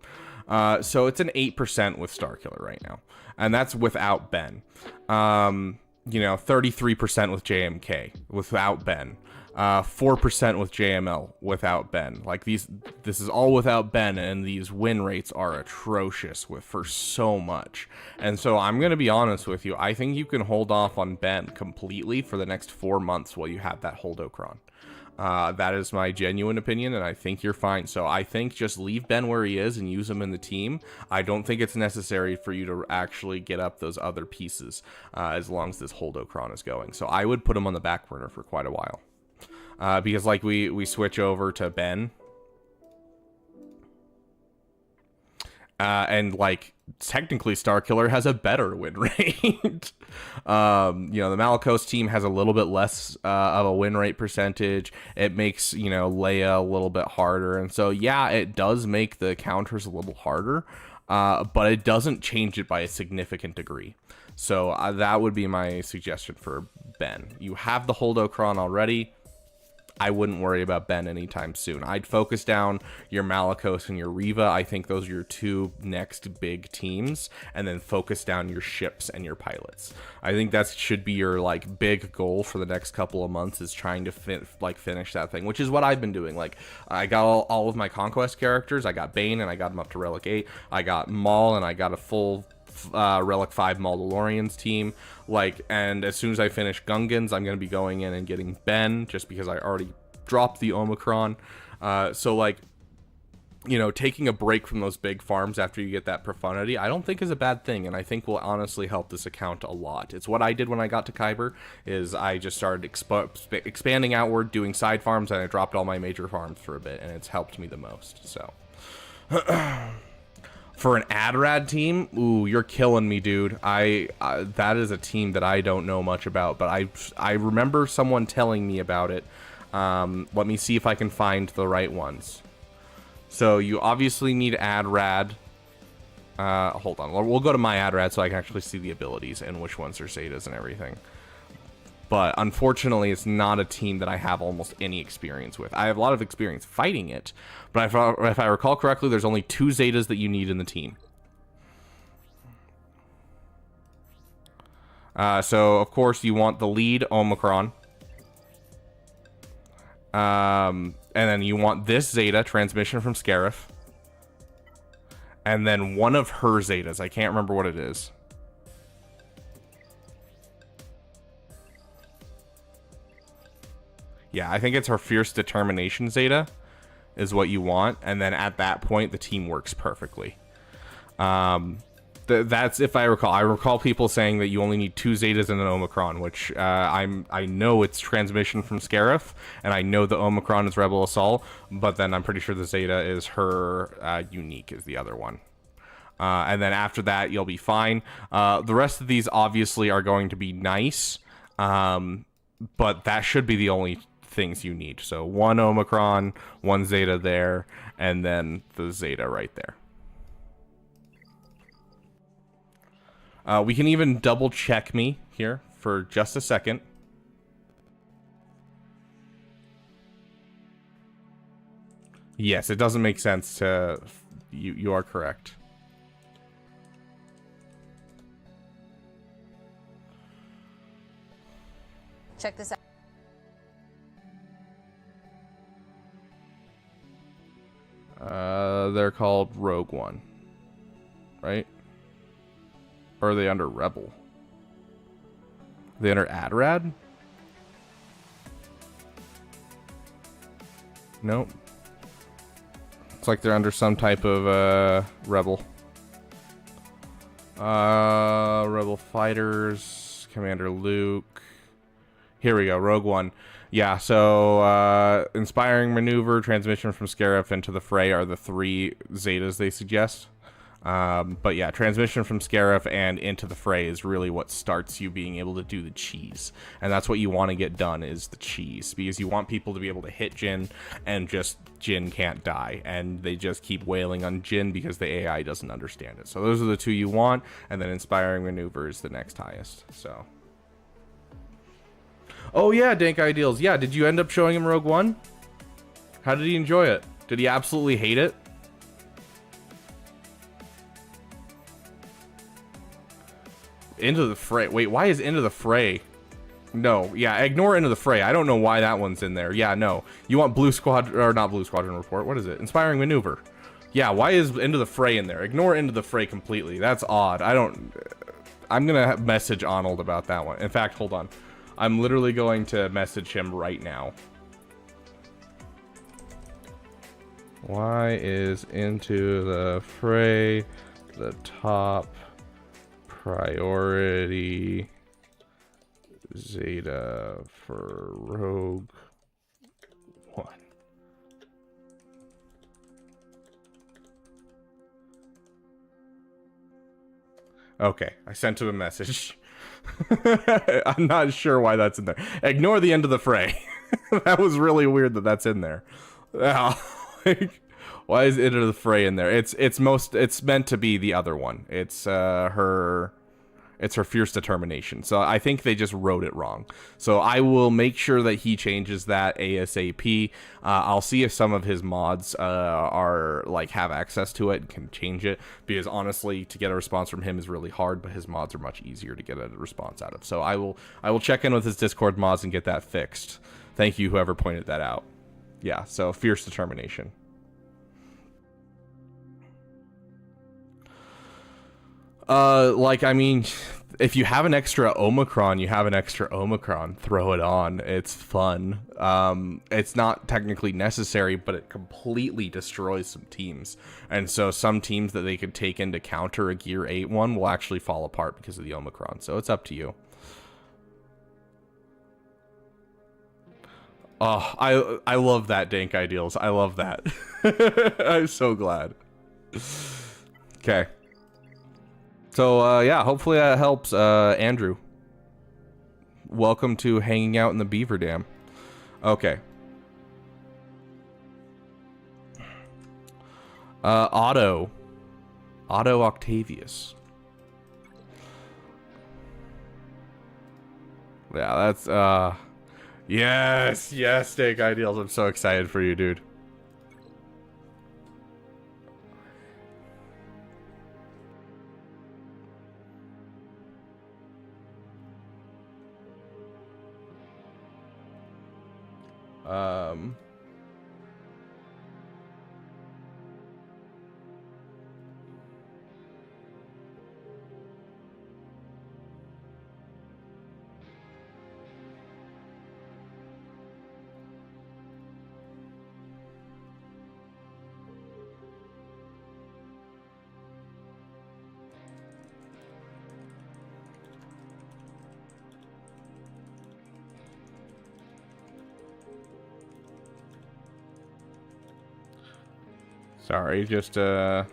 [SPEAKER 1] So it's an 8% with Starkiller right now. And that's without Ben. 33% with JMK without Ben. 4% with JML without Ben. Like this is all without Ben, and these win rates are atrocious for so much. And so I'm going to be honest with you. I think you can hold off on Ben completely for the next 4 months while you have that Holdocron. That is my genuine opinion, and I think you're fine. So I think just leave Ben where he is and use him in the team. I don't think it's necessary for you to actually get up those other pieces as long as this Holdocron is going. So I would put him on the back burner for quite a while. Because like we switch over to Ben. And like technically Starkiller has a better win rate. The Malicos team has a little bit less of a win rate percentage. It makes, Leia a little bit harder. And so, yeah, it does make the counters a little harder, but it doesn't change it by a significant degree. So that would be my suggestion for Ben. You have the Holdocron already. I wouldn't worry about Ben anytime soon. I'd focus down your Malicos and your Reva. I think those are your two next big teams, and then focus down your ships and your pilots. I think that should be your like big goal for the next couple of months, is trying to finish that thing, which is what I've been doing. Like I got all of my Conquest characters. I got Bane and I got him up to Relic 8. I got Maul and I got a full Relic 5 Mandalorians team. And as soon as I finish Gungans, I'm going to be going in and getting Ben, just because I already dropped the Omicron. Taking a break from those big farms after you get that profundity, I don't think is a bad thing, and I think will honestly help this account a lot. It's what I did when I got to Kyber, is I just started expanding outward, doing side farms, and I dropped all my major farms for a bit, and it's helped me the most. So for an Adrad team, ooh, you're killing me, dude. That is a team that I don't know much about, but I remember someone telling me about it. Let me see if I can find the right ones. So you obviously need Adrad. Hold on, we'll go to my Adrad so I can actually see the abilities and which ones are Zetas and everything. But unfortunately, it's not a team that I have almost any experience with. I have a lot of experience fighting it, but if I recall correctly, there's only 2 Zetas that you need in the team. So, of course, you want the lead Omicron. And then you want this Zeta, transmission from Scarif. And then one of her Zetas. I can't remember what it is. Yeah, I think it's her fierce determination Zeta is what you want, and then at that point the team works perfectly. That's if I recall. I recall people saying that you only need 2 Zetas and an Omicron, which I know it's transmission from Scarif, and I know the Omicron is Rebel Assault, but then I'm pretty sure the Zeta is her unique is the other one. And then after that, you'll be fine. The rest of these obviously are going to be nice, but that should be the only things you need. So 1 Omicron, 1 Zeta there, and then the Zeta right there. We can even double check me here for just a second. Yes, it doesn't make sense to... You are correct.
[SPEAKER 3] Check this out.
[SPEAKER 1] They're called Rogue One, right? Or are they under Rebel? Are they under Adrad? Nope. Looks like they're under some type of Rebel. Rebel Fighters, Commander Luke. Here we go, Rogue One. Yeah, so Inspiring Maneuver, Transmission from Scarif, Into the Fray are the 3 Zetas they suggest. But yeah, Transmission from Scarif and Into the Fray is really what starts you being able to do the cheese. And that's what you want to get done, is the cheese. Because you want people to be able to hit Jin, and just Jin can't die. And they just keep wailing on Jin because the AI doesn't understand it. So those are the 2 you want, and then Inspiring Maneuver is the next highest. So... Oh yeah, Dank Ideals. Yeah, did you end up showing him Rogue One? How did he enjoy it? Did he absolutely hate it? Into the Fray. Wait, why is Into the Fray? No, yeah, ignore Into the Fray. I don't know why that one's in there. Yeah, no. You want Blue Squad, or not Blue Squadron Report. What is it? Inspiring Maneuver. Yeah, why is Into the Fray in there? Ignore Into the Fray completely. That's odd. I'm gonna message Arnold about that one. In fact, hold on. I'm literally going to message him right now. Why is Into the Fray the top priority Zeta for Rogue One? Okay, I sent him a message. I'm not sure why that's in there. Ignore the End of the Fray. That was really weird that that's in there. Why is End of the Fray in there? It's meant to be the other one. It's her fierce determination. So I think they just wrote it wrong. So I will make sure that he changes that ASAP. I'll see if some of his mods are like have access to it and can change it, because honestly, to get a response from him is really hard, but his mods are much easier to get a response out of. So I will check in with his Discord mods and get that fixed. Thank you, whoever pointed that out. Yeah, so fierce determination. Like, I mean, if you have an extra Omicron, you have an extra Omicron. Throw it on. It's fun. It's not technically necessary, but it completely destroys some teams. And so some teams that they could take into counter a Gear 8 one will actually fall apart because of the Omicron. So it's up to you. Oh, I love that, Dank Ideals. I love that. I'm so glad. Okay. So, yeah, hopefully that helps, Andrew. Welcome to hanging out in the Beaver Dam. Okay. Otto Octavius. Yeah, that's, yes, Steak Ideals. I'm so excited for you, dude. Sorry, just trying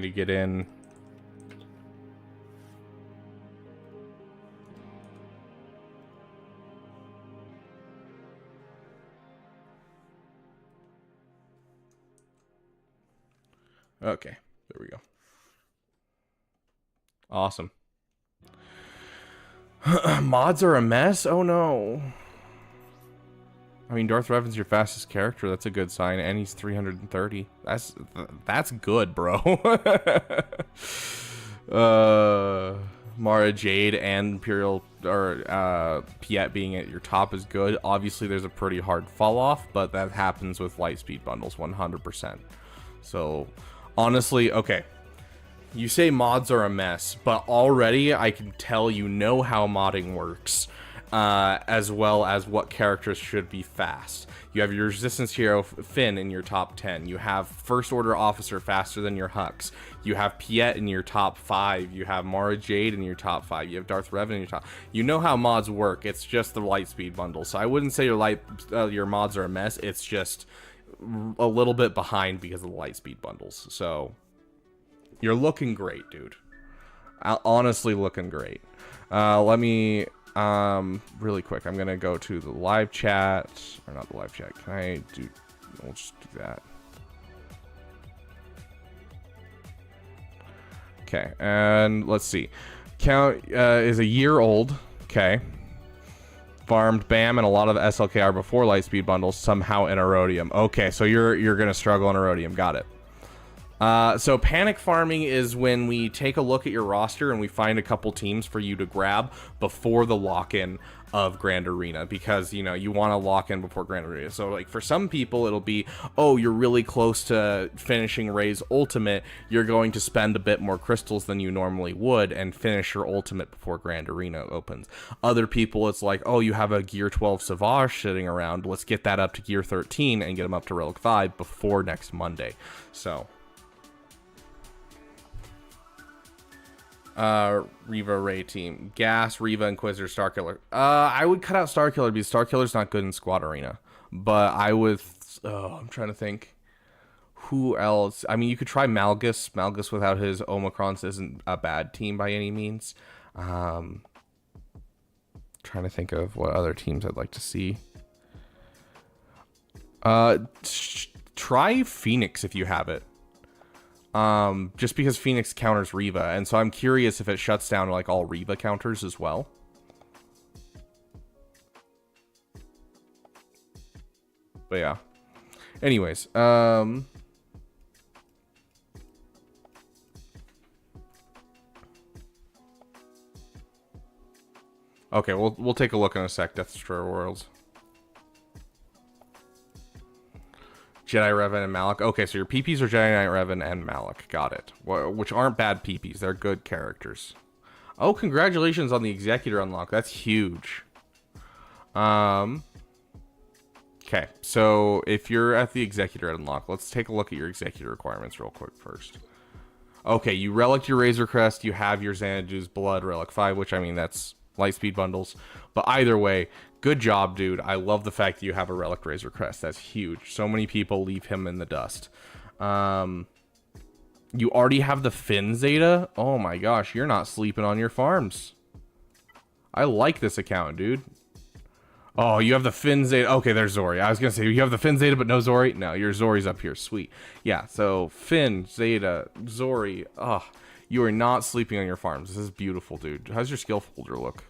[SPEAKER 1] to get in. Okay, there we go. Awesome. Mods are a mess? Oh no. I mean, Darth Revan's your fastest character. That's a good sign, and he's 330. That's good, bro. Mara Jade and Imperial or Piet being at your top is good. Obviously, there's a pretty hard fall off, but that happens with Lightspeed bundles 100%. So, honestly, okay. You say mods are a mess, but already I can tell you know how modding works. As well as what characters should be fast. You have your Resistance hero Finn in your top 10. You have First Order Officer faster than your Hux. You have Piet in your top 5. You have Mara Jade in your top 5. You have Darth Revan in your top. You know how mods work. It's just the Lightspeed bundle. So I wouldn't say your mods are a mess. It's just a little bit behind because of the Lightspeed bundles. So you're looking great, dude. Honestly, looking great. Let me. Really quick, I'm gonna go to the live chat, or not the live chat. Can I do? We'll just do that. Okay, and let's see. Count is a year old. Okay. Farmed BAM and a lot of SLKR before Lightspeed bundles somehow in Erodium. Okay, so you're gonna struggle in Erodium. Got it. So panic farming is when we take a look at your roster and we find a couple teams for you to grab before the lock-in of Grand Arena, because you know you want to lock in before Grand Arena. So like for some people it'll be, oh, you're really close to finishing Ray's ultimate, you're going to spend a bit more crystals than you normally would and finish your ultimate before Grand Arena opens. Other people it's like, oh, you have a gear 12 Savage sitting around, let's get that up to gear 13 and get them up to Relic 5 before next Monday. So Reva Ray team. Gas, Reva, Inquisitor, Starkiller. I would cut out Starkiller because Starkiller's not good in Squad Arena. But I would... Oh, I'm trying to think. Who else? I mean, you could try Malgus. Malgus without his Omicrons isn't a bad team by any means. Trying to think of what other teams I'd like to see. Try Phoenix if you have it. Just because Phoenix counters Reva, and so I'm curious if it shuts down like all Reva counters as well. But yeah. Anyways, okay, we'll take a look in a sec. Death Destroyer Worlds. Jedi Revan and Malak. Okay, so your PPs are Jedi Knight Revan and Malak. Got it. Which aren't bad PPs. They're good characters. Oh, congratulations on the Executor unlock. That's huge. Okay, so if you're at the Executor unlock, let's take a look at your Executor requirements real quick first. Okay, you relic your Razor Crest. You have your Xanadu's Blood Relic 5, which, I mean, that's Lightspeed bundles. But either way, good job, dude. I love the fact that you have a Relic Razor Crest. That's huge. So many people leave him in the dust. You already have the Finn Zeta? Oh my gosh, you're not sleeping on your farms. I like this account, dude. Oh, you have the Finn Zeta. Okay, there's Zori. I was going to say, you have the Finn Zeta, but no Zori? No, your Zori's up here. Sweet. Yeah, so Finn, Zeta, Zori. Oh, you are not sleeping on your farms. This is beautiful, dude. How's your skill folder look?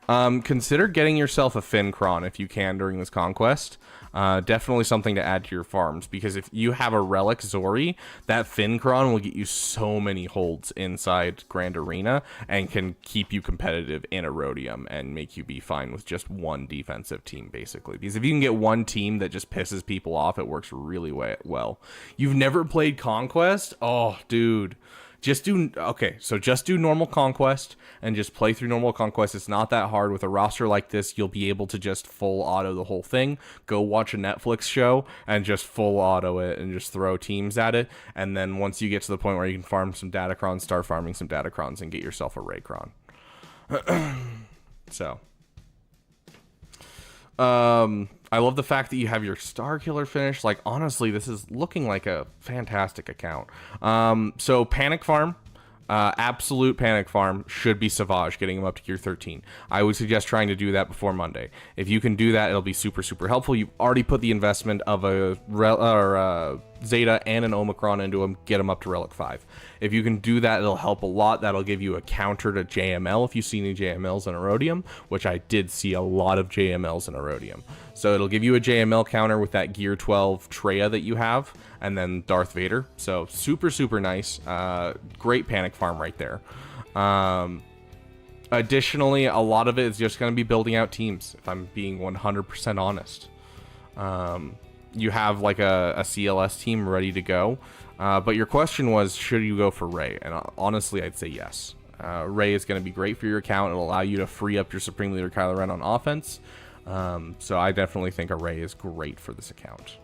[SPEAKER 1] Consider getting yourself a Fincron if you can during this conquest. Definitely something to add to your farms, because if you have a Relic Zori, that Fincron will get you so many holds inside Grand Arena and can keep you competitive in Erodium and make you be fine with just one defensive team, basically. Because if you can get one team that just pisses people off, it works really well. You've never played Conquest? Oh, dude. Just do normal Conquest and just play through normal Conquest. It's not that hard. With a roster like this, you'll be able to just full auto the whole thing. Go watch a Netflix show and just full auto it and just throw teams at it. And then once you get to the point where you can farm some Datacrons, start farming some Datacrons and get yourself a Raycron. So, I love the fact that you have your Star Killer finish. Like, honestly, this is looking like a fantastic account. So Panic Farm, absolute Panic Farm should be Savage, getting him up to gear 13. I would suggest trying to do that before Monday. If you can do that, it'll be super, super helpful. You've already put the investment of a Zeta and an Omicron into him, get him up to Relic 5. If you can do that, it'll help a lot. That'll give you a counter to JML if you see any JMLs in Erodium, which I did see a lot of JMLs in Erodium. So it'll give you a JML counter with that Gear 12 Treya that you have, and then Darth Vader. So super, super nice. Great Panic Farm right there. Additionally, a lot of it is just going to be building out teams, if I'm being 100% honest. You have like a CLS team ready to go. But your question was, should you go for Rey? And honestly, I'd say yes. Rey is going to be great for your account. It'll allow you to free up your Supreme Leader Kylo Ren on offense. So I definitely think a Rey is great for this account.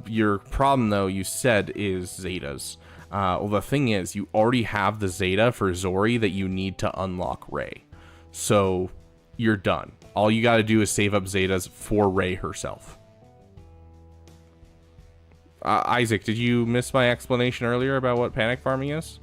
[SPEAKER 1] Your problem, though, you said, is Zetas. Well, the thing is, you already have the Zeta for Zori that you need to unlock Rey. So you're done. All you got to do is save up Zetas for Rey herself. Isaac, did you miss my explanation earlier about what panic farming is?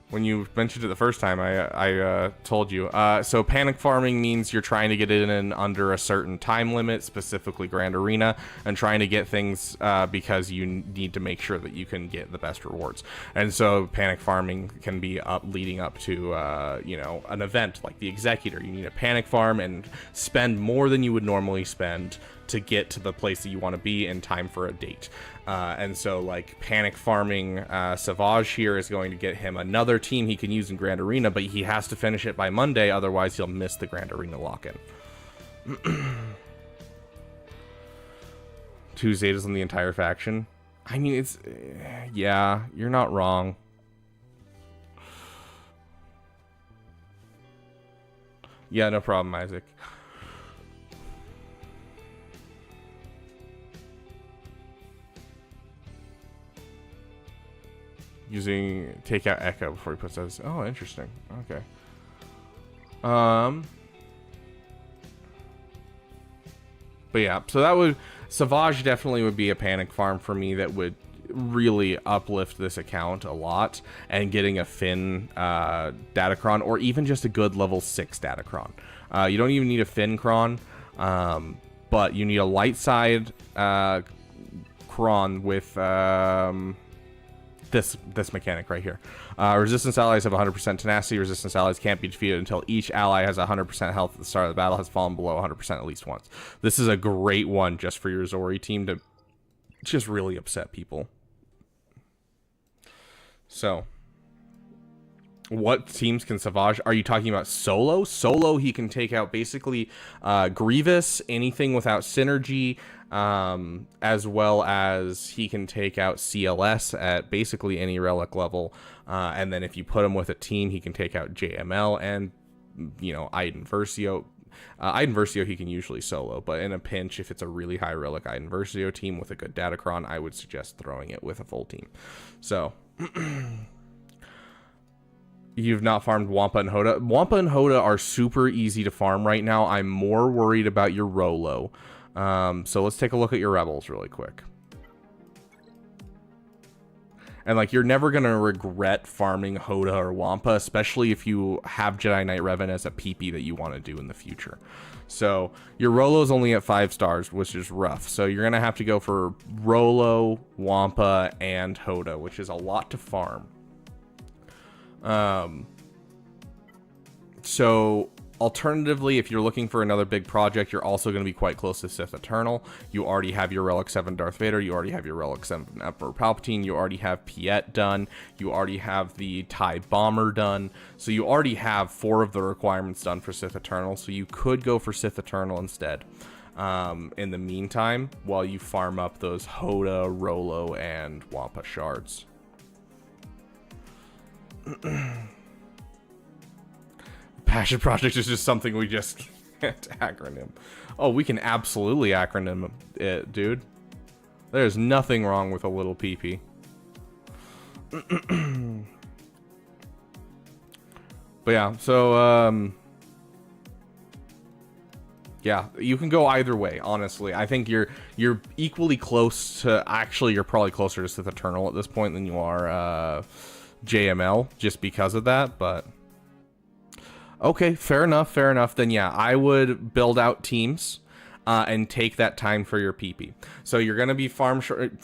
[SPEAKER 1] When you mentioned it the first time, I told you. So panic farming means you're trying to get it in under a certain time limit, specifically Grand Arena, and trying to get things because you need to make sure that you can get the best rewards. And so panic farming can be leading up to you know, an event like the Executor. You need a panic farm and spend more than you would normally spend to get to the place that you want to be in time for a date. And so like panic farming Savage here is going to get him another team he can use in Grand Arena, but he has to finish it by Monday, otherwise he'll miss the Grand Arena lock-in. 2 Zetas in the entire faction. I mean, it's yeah, you're not wrong. Yeah, no problem, Isaac. Take out Echo before he puts those. Oh, interesting. Okay. But yeah, so that would Savage definitely would be a panic farm for me that would really uplift this account a lot, and getting a Finn Datacron, or even just a good level 6 Datacron. You don't even need a Finn Cron, but you need a light side Cron with this mechanic right here. Resistance allies have 100% tenacity. Resistance allies can't be defeated until each ally has 100% health at the start of the battle, has fallen below 100% at least once. This is a great one just for your Zori team to just really upset people. So, what teams can Savage? Are you talking about solo? Solo, he can take out basically Grievous, anything without synergy, as well as he can take out CLS at basically any relic level. And then if you put him with a team, he can take out JML and, you know, Iden Versio. Iden Versio he can usually solo, but in a pinch, if it's a really high relic Iden Versio team with a good Datacron, I would suggest throwing it with a full team. So... You've not farmed Wampa and Hoda. Wampa and Hoda are super easy to farm right now. I'm more worried about your Rolo. So let's take a look at your Rebels really quick. And like, you're never going to regret farming Hoda or Wampa, especially if you have Jedi Knight Revan as a PP that you want to do in the future. So your Rolo's only at 5 stars, which is rough. So you're going to have to go for Rolo, Wampa, and Hoda, which is a lot to farm. So alternatively, if you're looking for another big project, you're also going to be quite close to Sith Eternal. You already have your Relic 7 Darth Vader. You already have your Relic 7 Emperor Palpatine. You already have Piet done. You already have the TIE Bomber done. So you already have 4 of the requirements done for Sith Eternal. So you could go for Sith Eternal instead. In the meantime, while you farm up those Hoda, Rolo, and Wampa shards. Passion project is just something we just can't acronym. Oh, we can absolutely acronym it, dude. There's nothing wrong with a little PP. But yeah, so yeah, you can go either way, honestly. I think you're equally close to, actually you're probably closer to Sith Eternal at this point than you are JML, just because of that. But okay, fair enough, fair enough. Then yeah, I would build out teams and take that time for your PP. So you're going to be shard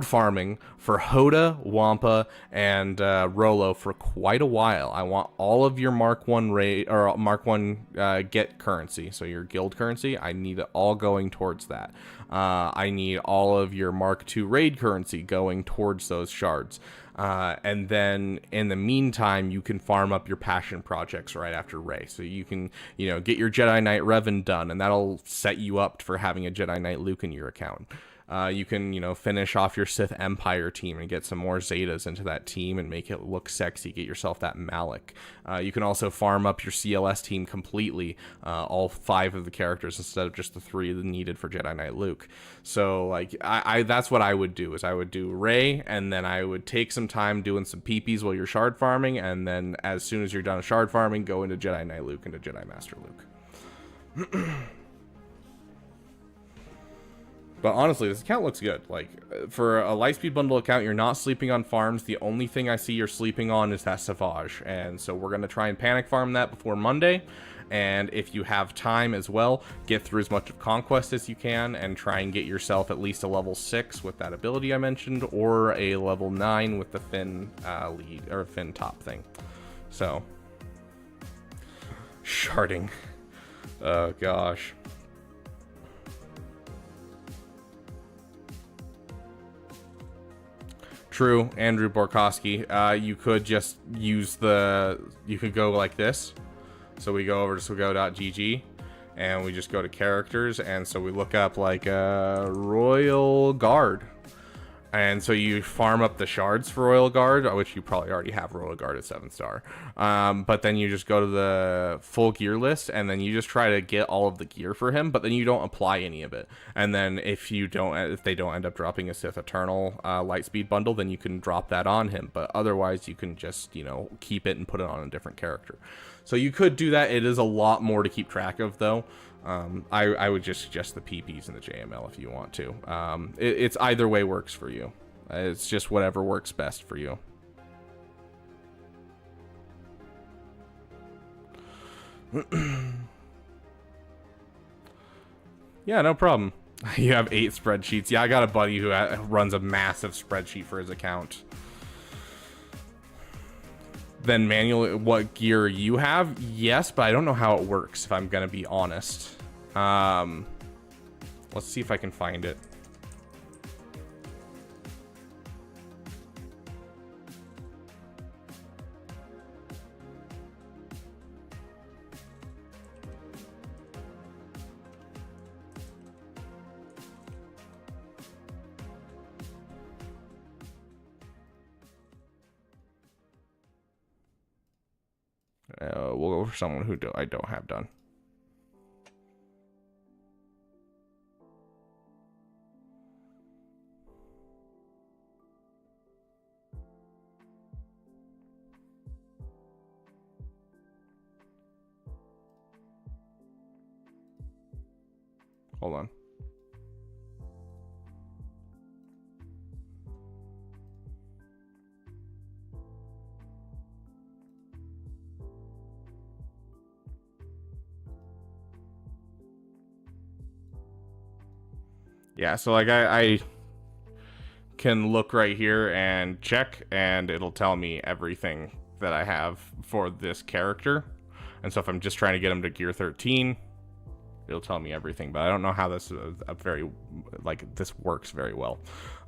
[SPEAKER 1] farming for Hoda, Wampa, and Rolo for quite a while. I want all of your Mark 1 raid or Mark 1 get currency, so your guild currency. I need it all going towards that. I need all of your Mark 2 raid currency going towards those shards. And then in the meantime, you can farm up your passion projects right after Rey. So you can, you know, get your Jedi Knight Revan done, and that'll set you up for having a Jedi Knight Luke in your account. You can, you know, finish off your Sith Empire team and get some more Zetas into that team and make it look sexy. Get yourself that Malik. You can also farm up your CLS team completely, all 5 of the characters instead of just the 3 needed for Jedi Knight Luke. So, like, I that's what I would do, is I would do Rey, and then I would take some time doing some PPs while you're shard farming, and then as soon as you're done shard farming, go into Jedi Knight Luke, into Jedi Master Luke. But honestly, this account looks good. Like, for a Lightspeed Bundle account, you're not sleeping on farms. The only thing I see you're sleeping on is that Savage. And so we're going to try and panic farm that before Monday. And if you have time as well, get through as much of Conquest as you can and try and get yourself at least a level 6 with that ability I mentioned, or a level 9 with the Finn lead, or Finn top thing. So, sharding. Oh, gosh. True, Andrew Borkowski. You could just use you could go like this. So we go over to swago.gg and we just go to characters, and so we look up like Royal Guard. And so you farm up the shards for Royal Guard, which you probably already have Royal Guard at 7-star. But then you just go to the full gear list, and then you just try to get all of the gear for him, but then you don't apply any of it. And then if they don't end up dropping a Sith Eternal Lightspeed bundle, then you can drop that on him. But otherwise, you can just, you know, keep it and put it on a different character. So you could do that. It is a lot more to keep track of, though. I would just suggest the PPs and the JML if you want to. It's either way works for you. It's just whatever works best for you. Yeah, no problem. You have 8 spreadsheets. Yeah, I got a buddy who runs a massive spreadsheet for his account. Then manually, what gear you have? Yes, but I don't know how it works, if I'm gonna be honest. Let's see if I can find it. We'll go for someone who I don't have done. Hold on. Yeah, so like I can look right here and check, and it'll tell me everything that I have for this character. And so if I'm just trying to get him to gear 13, it'll tell me everything. But I don't know how this this works very well.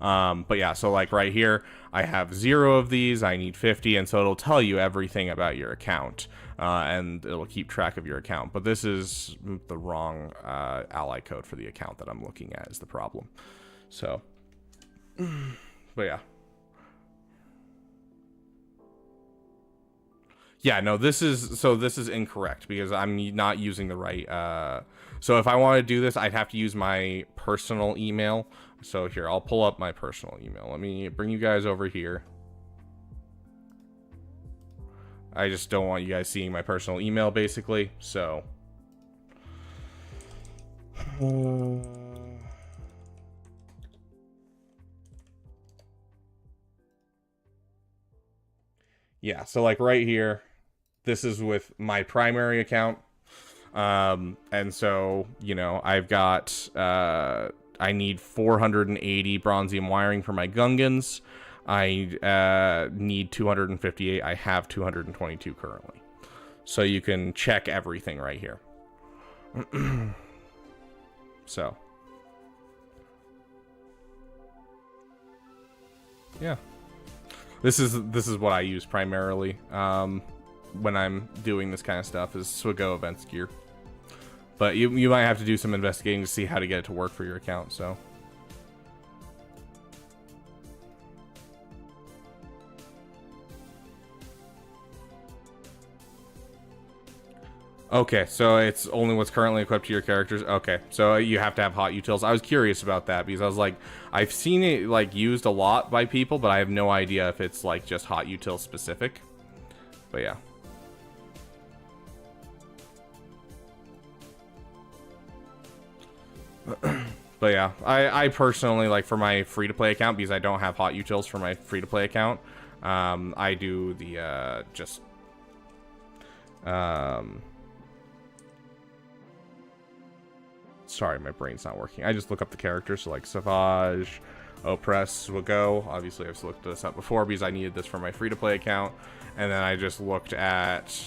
[SPEAKER 1] But yeah, so like right here, I have 0 of these. I need 50, and so it'll tell you everything about your account. And it'll keep track of your account. But this is the wrong ally code for the account that I'm looking at is the problem. So, but yeah. Yeah, no, this is incorrect because I'm not using the right. So if I want to do this, I'd have to use my personal email. So here, I'll pull up my personal email. Let me bring you guys over here. I just don't want you guys seeing my personal email, basically. So, yeah. So like right here, this is with my primary account. And so, you know, I've got, I need 480 bronzium wiring for my Gungans. I need 258. I have 222 currently. So you can check everything right here. So. Yeah. This is what I use primarily when I'm doing this kind of stuff is Swago events gear. But you might have to do some investigating to see how to get it to work for your account, so. Okay, so it's only what's currently equipped to your characters. Okay, so you have to have hot utils. I was curious about that because I was like, I've seen it like used a lot by people, but I have no idea if it's like just hot util specific. But yeah. But yeah, I personally, like, for my free-to-play account, because I don't have hot utils for my free-to-play account, I do the, sorry, my brain's not working. I just look up the characters, so, like, Savage, Oppress, Swago. Obviously, I've looked this up before because I needed this for my free-to-play account. And then I just looked at,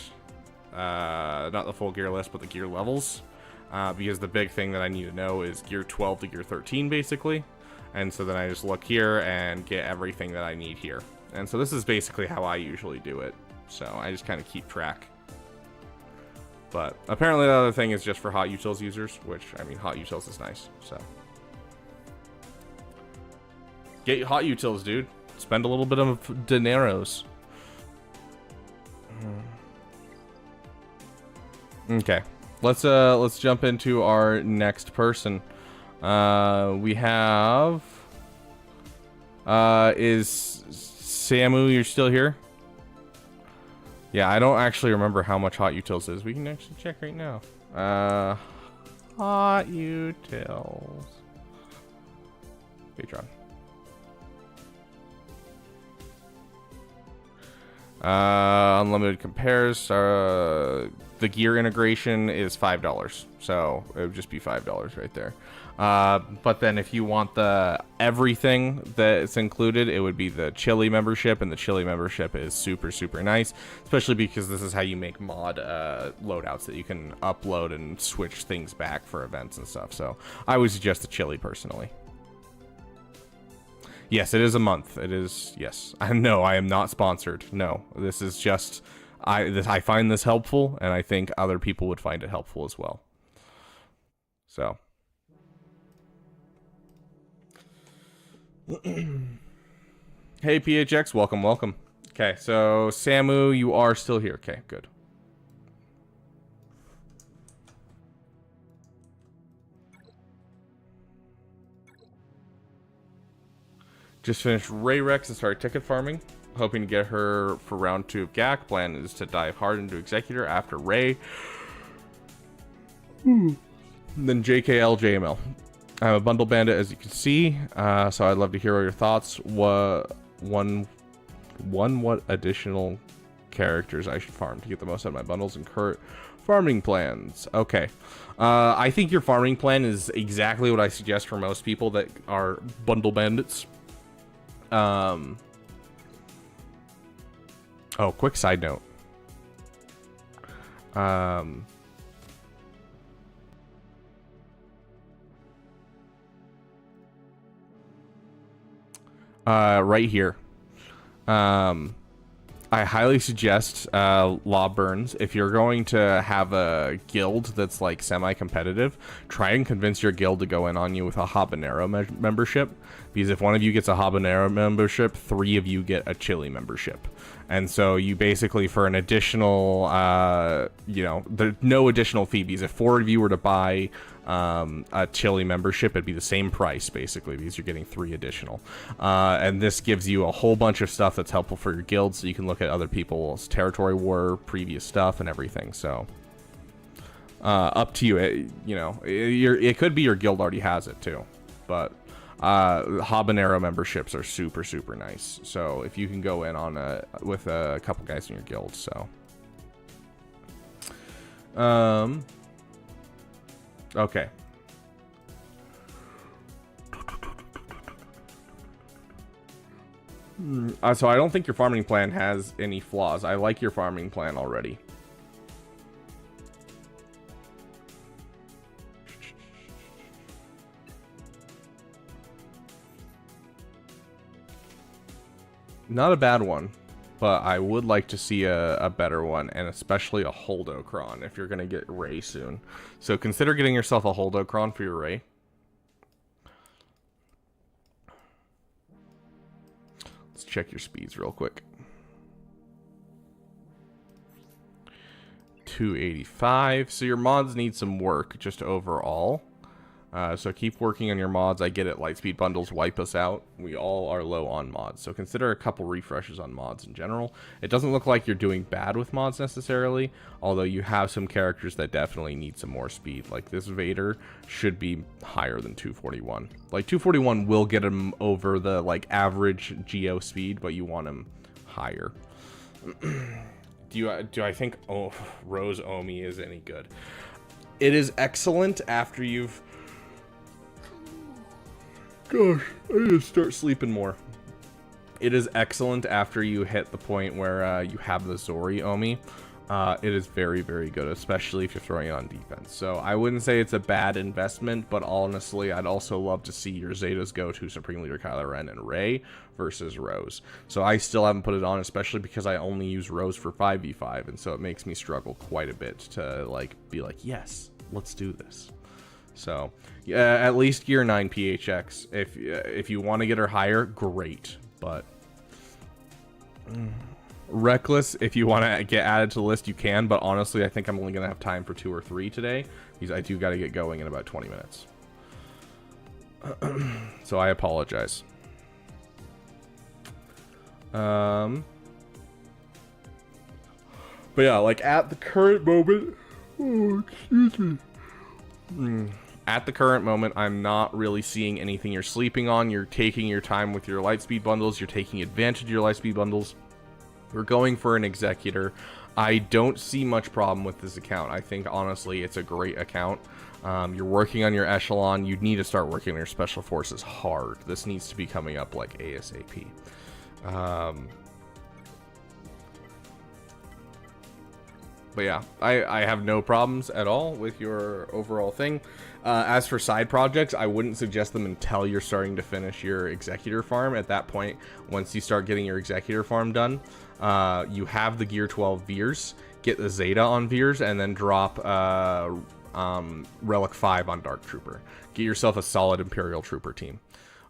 [SPEAKER 1] not the full gear list, but the gear levels. Because the big thing that I need to know is gear 12 to gear 13, basically. And so then I just look here and get everything that I need here. And so this is basically how I usually do it. So I just kind of keep track. But apparently the other thing is just for hot utils users, which, I mean, hot utils is nice, so. Get hot utils, dude. Spend a little bit of dineros. Okay. Let's jump into our next person. We have is Samu, you're still here? Yeah, I don't actually remember how much hot utils is. We can actually check right now. Hot utils. Patreon. Unlimited compares. The gear integration is $5, so it would just be $5 right there. But then if you want the everything that's included, it would be the Chili membership, and the Chili membership is super, super nice, especially because this is how you make mod loadouts that you can upload and switch things back for events and stuff. So I would suggest the Chili personally. Yes, it is a month. It is, yes. No, I am not sponsored. No, this is just, I find this helpful, and I think other people would find it helpful as well. So. Hey, PHX, welcome, welcome. Okay, so Samu, you are still here. Okay, good. Just finished Ray Rex and started ticket farming. Hoping to get her for round 2 of GAC. Plan is to dive hard into Executor after Ray. Then JKL, JML. I'm a bundle bandit, as you can see. So I'd love to hear all your thoughts. What additional characters I should farm to get the most out of my bundles and current farming plans. Okay. I think your farming plan is exactly what I suggest for most people that are bundle bandits. Oh, quick side note. Right here. I highly suggest Law Burns. If you're going to have a guild that's like semi-competitive, try and convince your guild to go in on you with a habanero membership. Because if one of you gets a habanero membership, 3 of you get a chili membership. And so you basically, for an additional, you know, there's no additional fee, because if 4 of you were to buy a Chili membership, it'd be the same price, basically, because you're getting 3 additional. And this gives you a whole bunch of stuff that's helpful for your guild, so you can look at other people's territory war, previous stuff, and everything, so... up to you. You know, it could be your guild already has it, too. But... habanero memberships are super nice, so if you can go in on with a couple guys in your guild. So okay, so I don't think your farming plan has any flaws. I like your farming plan already. Not a bad one, but I would like to see a better one, and especially a Holdocron if you're going to get Ray soon. So consider getting yourself a Holdocron for your Ray. Let's check your speeds real quick. 285. So your mods need some work just overall. So keep working on your mods. I get it. Lightspeed bundles wipe us out. We all are low on mods. So consider a couple refreshes on mods in general. It doesn't look like you're doing bad with mods necessarily, although you have some characters that definitely need some more speed. Like this Vader should be higher than 241. Like 241 will get him over the like average Geo speed, but you want him higher. Do I think Rose Omi is any good? It is excellent after you've... Gosh, I need to start sleeping more. It is excellent after you hit the point where you have the Zori Omi. It is very good, especially if you're throwing it on defense. So I wouldn't say it's a bad investment, but honestly, I'd also love to see your Zetas go to Supreme Leader Kylo Ren and Rey versus Rose. So I still haven't put it on, especially because I only use Rose for 5v5, and so it makes me struggle quite a bit to like be like, yes, let's do this. So yeah, at least gear 9 PHX. If you want to get her higher, great, but Reckless, if you want to get added to the list, you can, but honestly, I think I'm only going to have time for 2 or 3 today, because I do got to get going in about 20 minutes. So I apologize. But yeah, like at the current moment... Oh, excuse me. At the current moment, I'm not really seeing anything you're sleeping on. You're taking your time with your Lightspeed bundles. You're taking advantage of your Lightspeed bundles. We're going for an Executor. I don't see much problem with this account. I think, honestly, it's a great account. You're working on your Echelon. You need to start working on your Special Forces hard. This needs to be coming up, like, ASAP. But yeah, I have no problems at all with your overall thing. As for side projects, I wouldn't suggest them until you're starting to finish your Executor farm. At that point, once you start getting your Executor farm done, you have the Gear 12 Veers, get the Zeta on Veers, and then drop Relic 5 on Dark Trooper. Get yourself a solid Imperial Trooper team.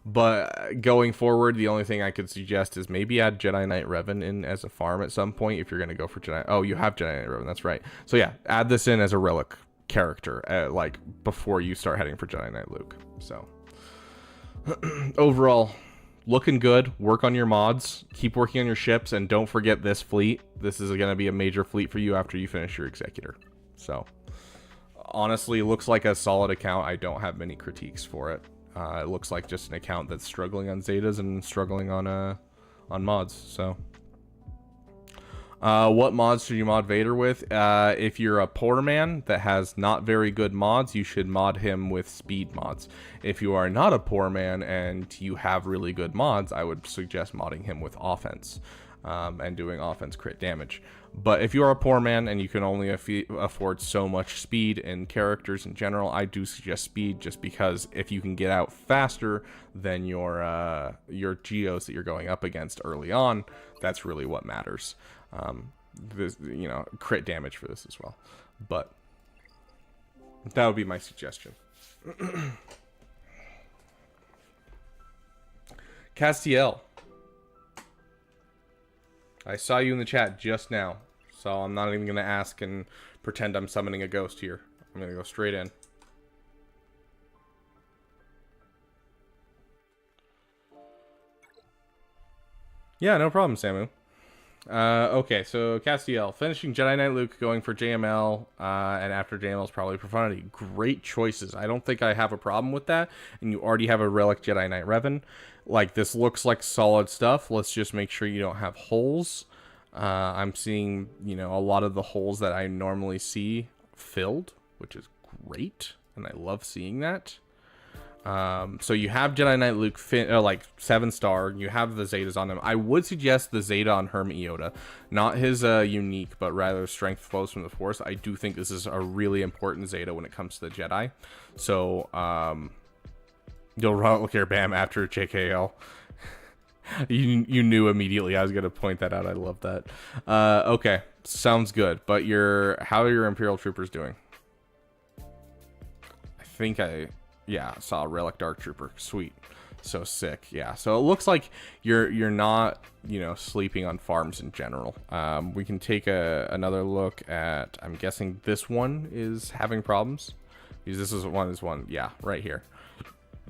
[SPEAKER 1] But going forward, the only thing I could suggest is maybe add Jedi Knight Revan in as a farm at some point if you're going to go for Jedi... Oh, you have Jedi Knight Revan, that's right. So yeah, add this in as a relic character, like, before you start heading for Jedi Knight Luke. So, overall, looking good. Work on your mods. Keep working on your ships, and don't forget this fleet. This is going to be a major fleet for you after you finish your Executor. So, honestly, looks like a solid account. I don't have many critiques for it. It looks like just an account that's struggling on Zetas and struggling on mods. So, what mods should you mod Vader with? If you're a poor man that has not very good mods, you should mod him with speed mods. If you are not a poor man and you have really good mods, I would suggest modding him with offense, and doing offense crit damage. But if you are a poor man and you can only afford so much speed in characters in general, I do suggest speed, just because if you can get out faster than your geos that you're going up against early on, that's really what matters. This, you know, crit damage for this as well. But that would be my suggestion. Castiel. I saw you in the chat just now, so I'm not even going to ask and pretend I'm summoning a ghost here. I'm going to go straight in. Yeah, no problem, Samu. Okay, so Castiel, finishing Jedi Knight Luke, going for JML, and after JML's probably Profundity. Great choices. I don't think I have a problem with that, and you already have a Relic Jedi Knight Revan. Like, this looks like solid stuff. Let's just make sure you don't have holes. I'm seeing, you know, a lot of the holes that I normally see filled, which is great, and I love seeing that. So you have Jedi Knight Luke, like 7-star. You have the Zetas on him. I would suggest the Zeta on Herm Iota, not his unique, but rather strength flows from the Force. I do think this is a really important Zeta when it comes to the Jedi. So you'll relic your Bam after JKL. You knew immediately I was gonna point that out. I love that. Okay, sounds good. But how are your Imperial Troopers doing? I think yeah, saw a Relic Dark Trooper. Sweet. So sick. Yeah. So it looks like you're not, you know, sleeping on farms in general. We can take another look at, I'm guessing this one is having problems. Because this is one, yeah, right here.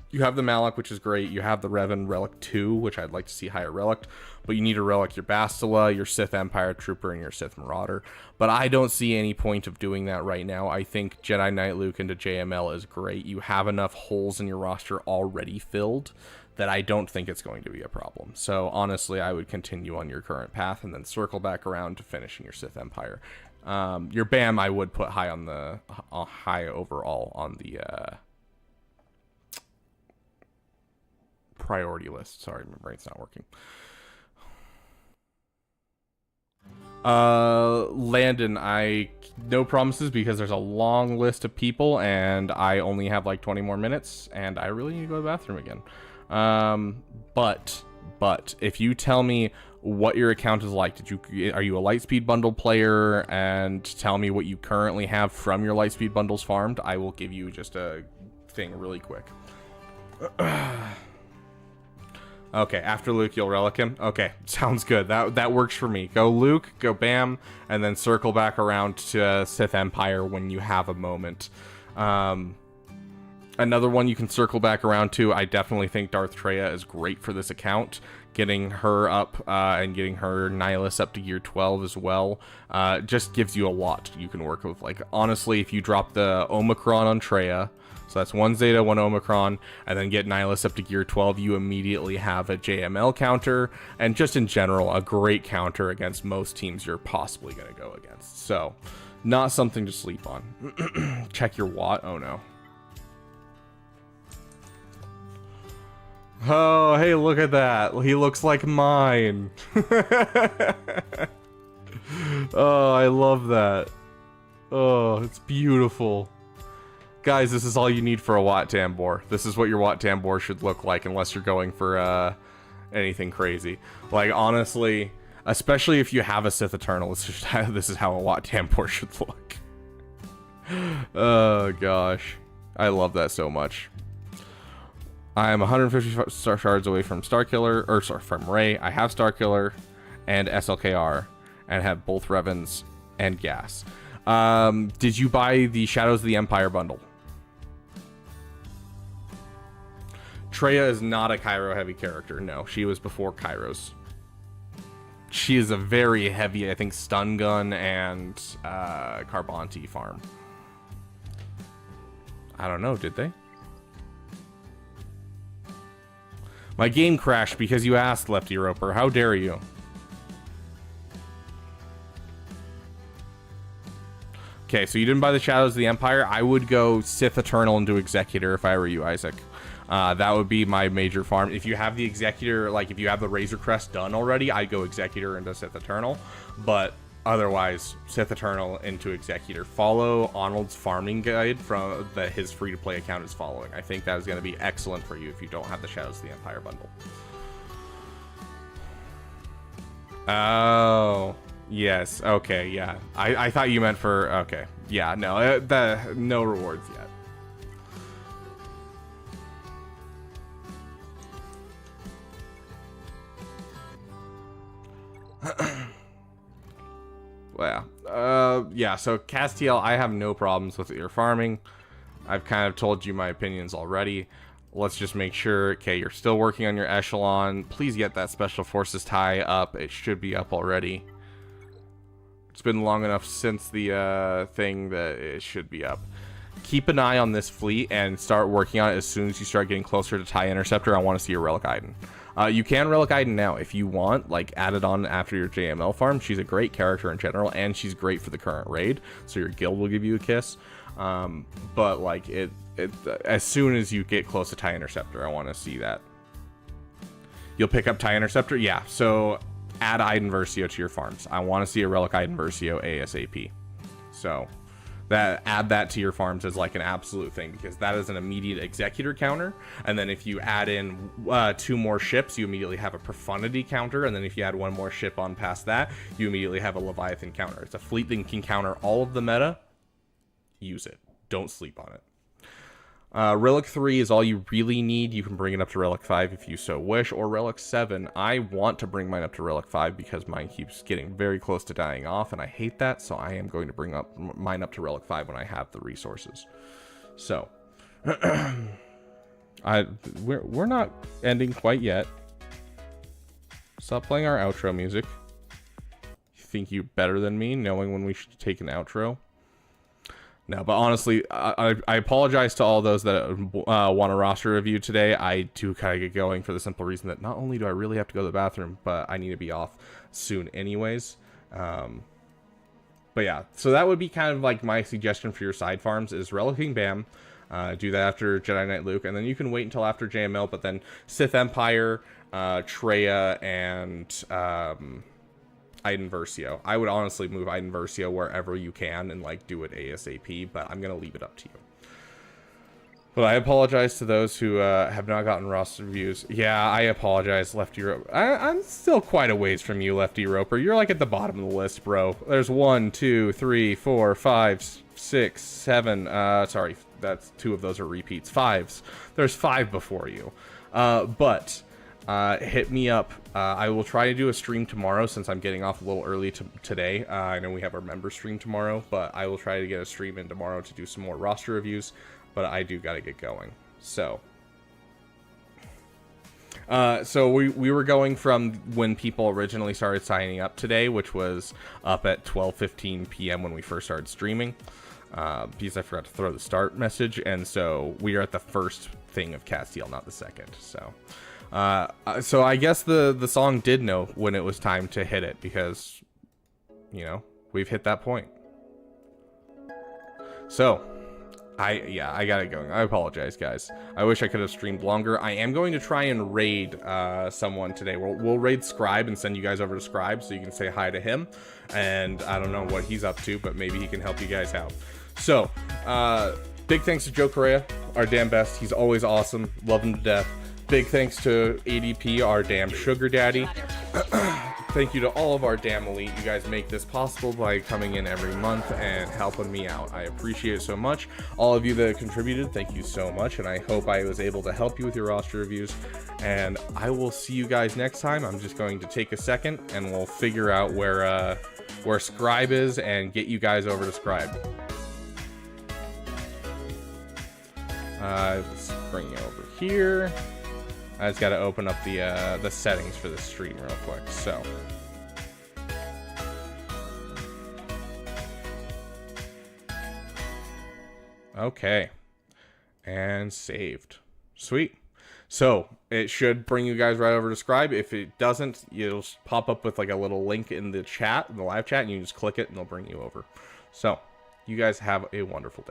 [SPEAKER 1] You have the Malak, which is great. You have the Revan Relic 2, which I'd like to see higher Relic. But you need to relic your Bastila, your Sith Empire Trooper, and your Sith Marauder. But I don't see any point of doing that right now. I think Jedi Knight Luke into JML is great. You have enough holes in your roster already filled that I don't think it's going to be a problem. So honestly, I would continue on your current path and then circle back around to finishing your Sith Empire. Your BAM I would put high on the high overall on the priority list. Sorry, my brain's not working. Landon, no promises because there's a long list of people and I only have like 20 more minutes and I really need to go to the bathroom again. But if you tell me what your account is like, are you a Lightspeed bundle player, and tell me what you currently have from your Lightspeed bundles farmed, I will give you just a thing really quick. Okay, after Luke, you'll relic him. Okay, sounds good. That works for me. Go Luke, go Bam, and then circle back around to Sith Empire when you have a moment. Another one you can circle back around to, I definitely think Darth Traya is great for this account. Getting her up and getting her Nihilus up to gear 12 as well just gives you a lot you can work with. Like, honestly, if you drop the Omicron on Traya, so that's 1 Zeta, 1 Omicron, and then get Nihilus up to gear 12, you immediately have a JML counter, and just in general, a great counter against most teams you're possibly going to go against. So, not something to sleep on. Check your watt. Oh, no. Oh, hey, look at that. He looks like mine. Oh, I love that. Oh, it's beautiful. Guys, this is all you need for a Wat Tambor. This is what your Wat Tambor should look like, unless you're going for anything crazy. Like, honestly, especially if you have a Sith Eternal, this is how a Wat Tambor should look. Oh, gosh. I love that so much. I'm 150 star shards away from Starkiller, or sorry, from Rey. I have Starkiller and SLKR, and have both Revans and Gas. Did you buy the Shadows of the Empire bundle? Traya is not a Cairo heavy character. No, she was before Kairos. She is a very heavy, I think, stun gun and Carbonti farm. I don't know, did they? My game crashed because you asked, Lefty Roper. How dare you? Okay, so you didn't buy the Shadows of the Empire. I would go Sith Eternal into Executor if I were you, Isaac. That would be my major farm. If you have the Executor, like if you have the Razor Crest done already, I'd go Executor into Sith Eternal. But otherwise, Sith Eternal into Executor. Follow Arnold's farming guide from his free-to-play account is following. I think that is going to be excellent for you if you don't have the Shadows of the Empire bundle. Oh, yes. Okay, yeah. I thought you meant for... Okay. Yeah, no. No rewards yet. yeah, so Castiel, I have no problems with your farming. I've kind of told you my opinions already. Let's just make sure, okay, you're still working on your echelon. Please get that Special Forces tie up. It should be up already. It's been long enough since the thing that it should be up. Keep an eye on this fleet and start working on it as soon as you start getting closer to TIE Interceptor. I want to see your Relic Iden. You can Relic Iden now if you want, like add it on after your JML farm. She's a great character in general, and she's great for the current raid, so your guild will give you a kiss. But like as soon as you get close to TIE Interceptor, I want to see that. You'll pick up TIE Interceptor, yeah. So add Iden Versio to your farms. I want to see a Relic Iden Versio ASAP. So add that to your farms as like an absolute thing, because that is an immediate executor counter, and then if you add in 2 more ships, you immediately have a profundity counter, and then if you add 1 more ship on past that, you immediately have a Leviathan counter. It's a fleet that can counter all of the meta. Use it. Don't sleep on it. Relic 3 is all you really need. You can bring it up to Relic 5 if you so wish, or Relic 7. I want to bring mine up to Relic 5 because mine keeps getting very close to dying off, and I hate that, so I am going to bring up mine up to Relic 5 when I have the resources. So, we're not ending quite yet. Stop playing our outro music. You think you're better than me, knowing when we should take an outro? No, but honestly, I apologize to all those that want a roster review today. I do kind of get going for the simple reason that not only do I really have to go to the bathroom, but I need to be off soon anyways. But yeah, so that would be kind of like my suggestion for your side farms is Relic King Bam. Do that after Jedi Knight Luke, and then you can wait until after JML, but then Sith Empire, Traya, and Iden Versio. I would honestly move Iden Versio wherever you can and like do it ASAP, but I'm gonna leave it up to you. But I apologize to those who have not gotten roster reviews. Yeah, I apologize, Lefty Roper. I'm still quite a ways from you, Lefty Roper. You're like at the bottom of the list, bro. There's 1, 2, 3, 4, 5, 6, 7. Sorry, that's 2 of those are repeats. 5s. There's 5 before you. But hit me up. I will try to do a stream tomorrow since I'm getting off a little early today. I know we have our member stream tomorrow, but I will try to get a stream in tomorrow to do some more roster reviews, but I do got to get going. So we were going from when people originally started signing up today, which was up at 12:15 p.m. when we first started streaming, because I forgot to throw the start message, and so we are at the first thing of Castiel, not the second. So I guess the song did know when it was time to hit it, because, you know, we've hit that point. So, I got it going. I apologize, guys. I wish I could have streamed longer. I am going to try and raid someone today. We'll raid Scribe and send you guys over to Scribe so you can say hi to him. And I don't know what he's up to, but maybe he can help you guys out. So, big thanks to Joe Correa, our damn best. He's always awesome. Love him to death. Big thanks to ADP, our damn sugar daddy. Thank you to all of our damn elite. You guys make this possible by coming in every month and helping me out. I appreciate it so much. All of you that contributed, thank you so much. And I hope I was able to help you with your roster reviews. And I will see you guys next time. I'm just going to take a second and we'll figure out where Scribe is and get you guys over to Scribe. Let's bring you over here. I just got to open up the settings for the stream real quick. So, okay, and saved. Sweet. So it should bring you guys right over to Scribe. If it doesn't, it'll pop up with like a little link in the chat, in the live chat, and you just click it, and it'll bring you over. So, you guys have a wonderful day.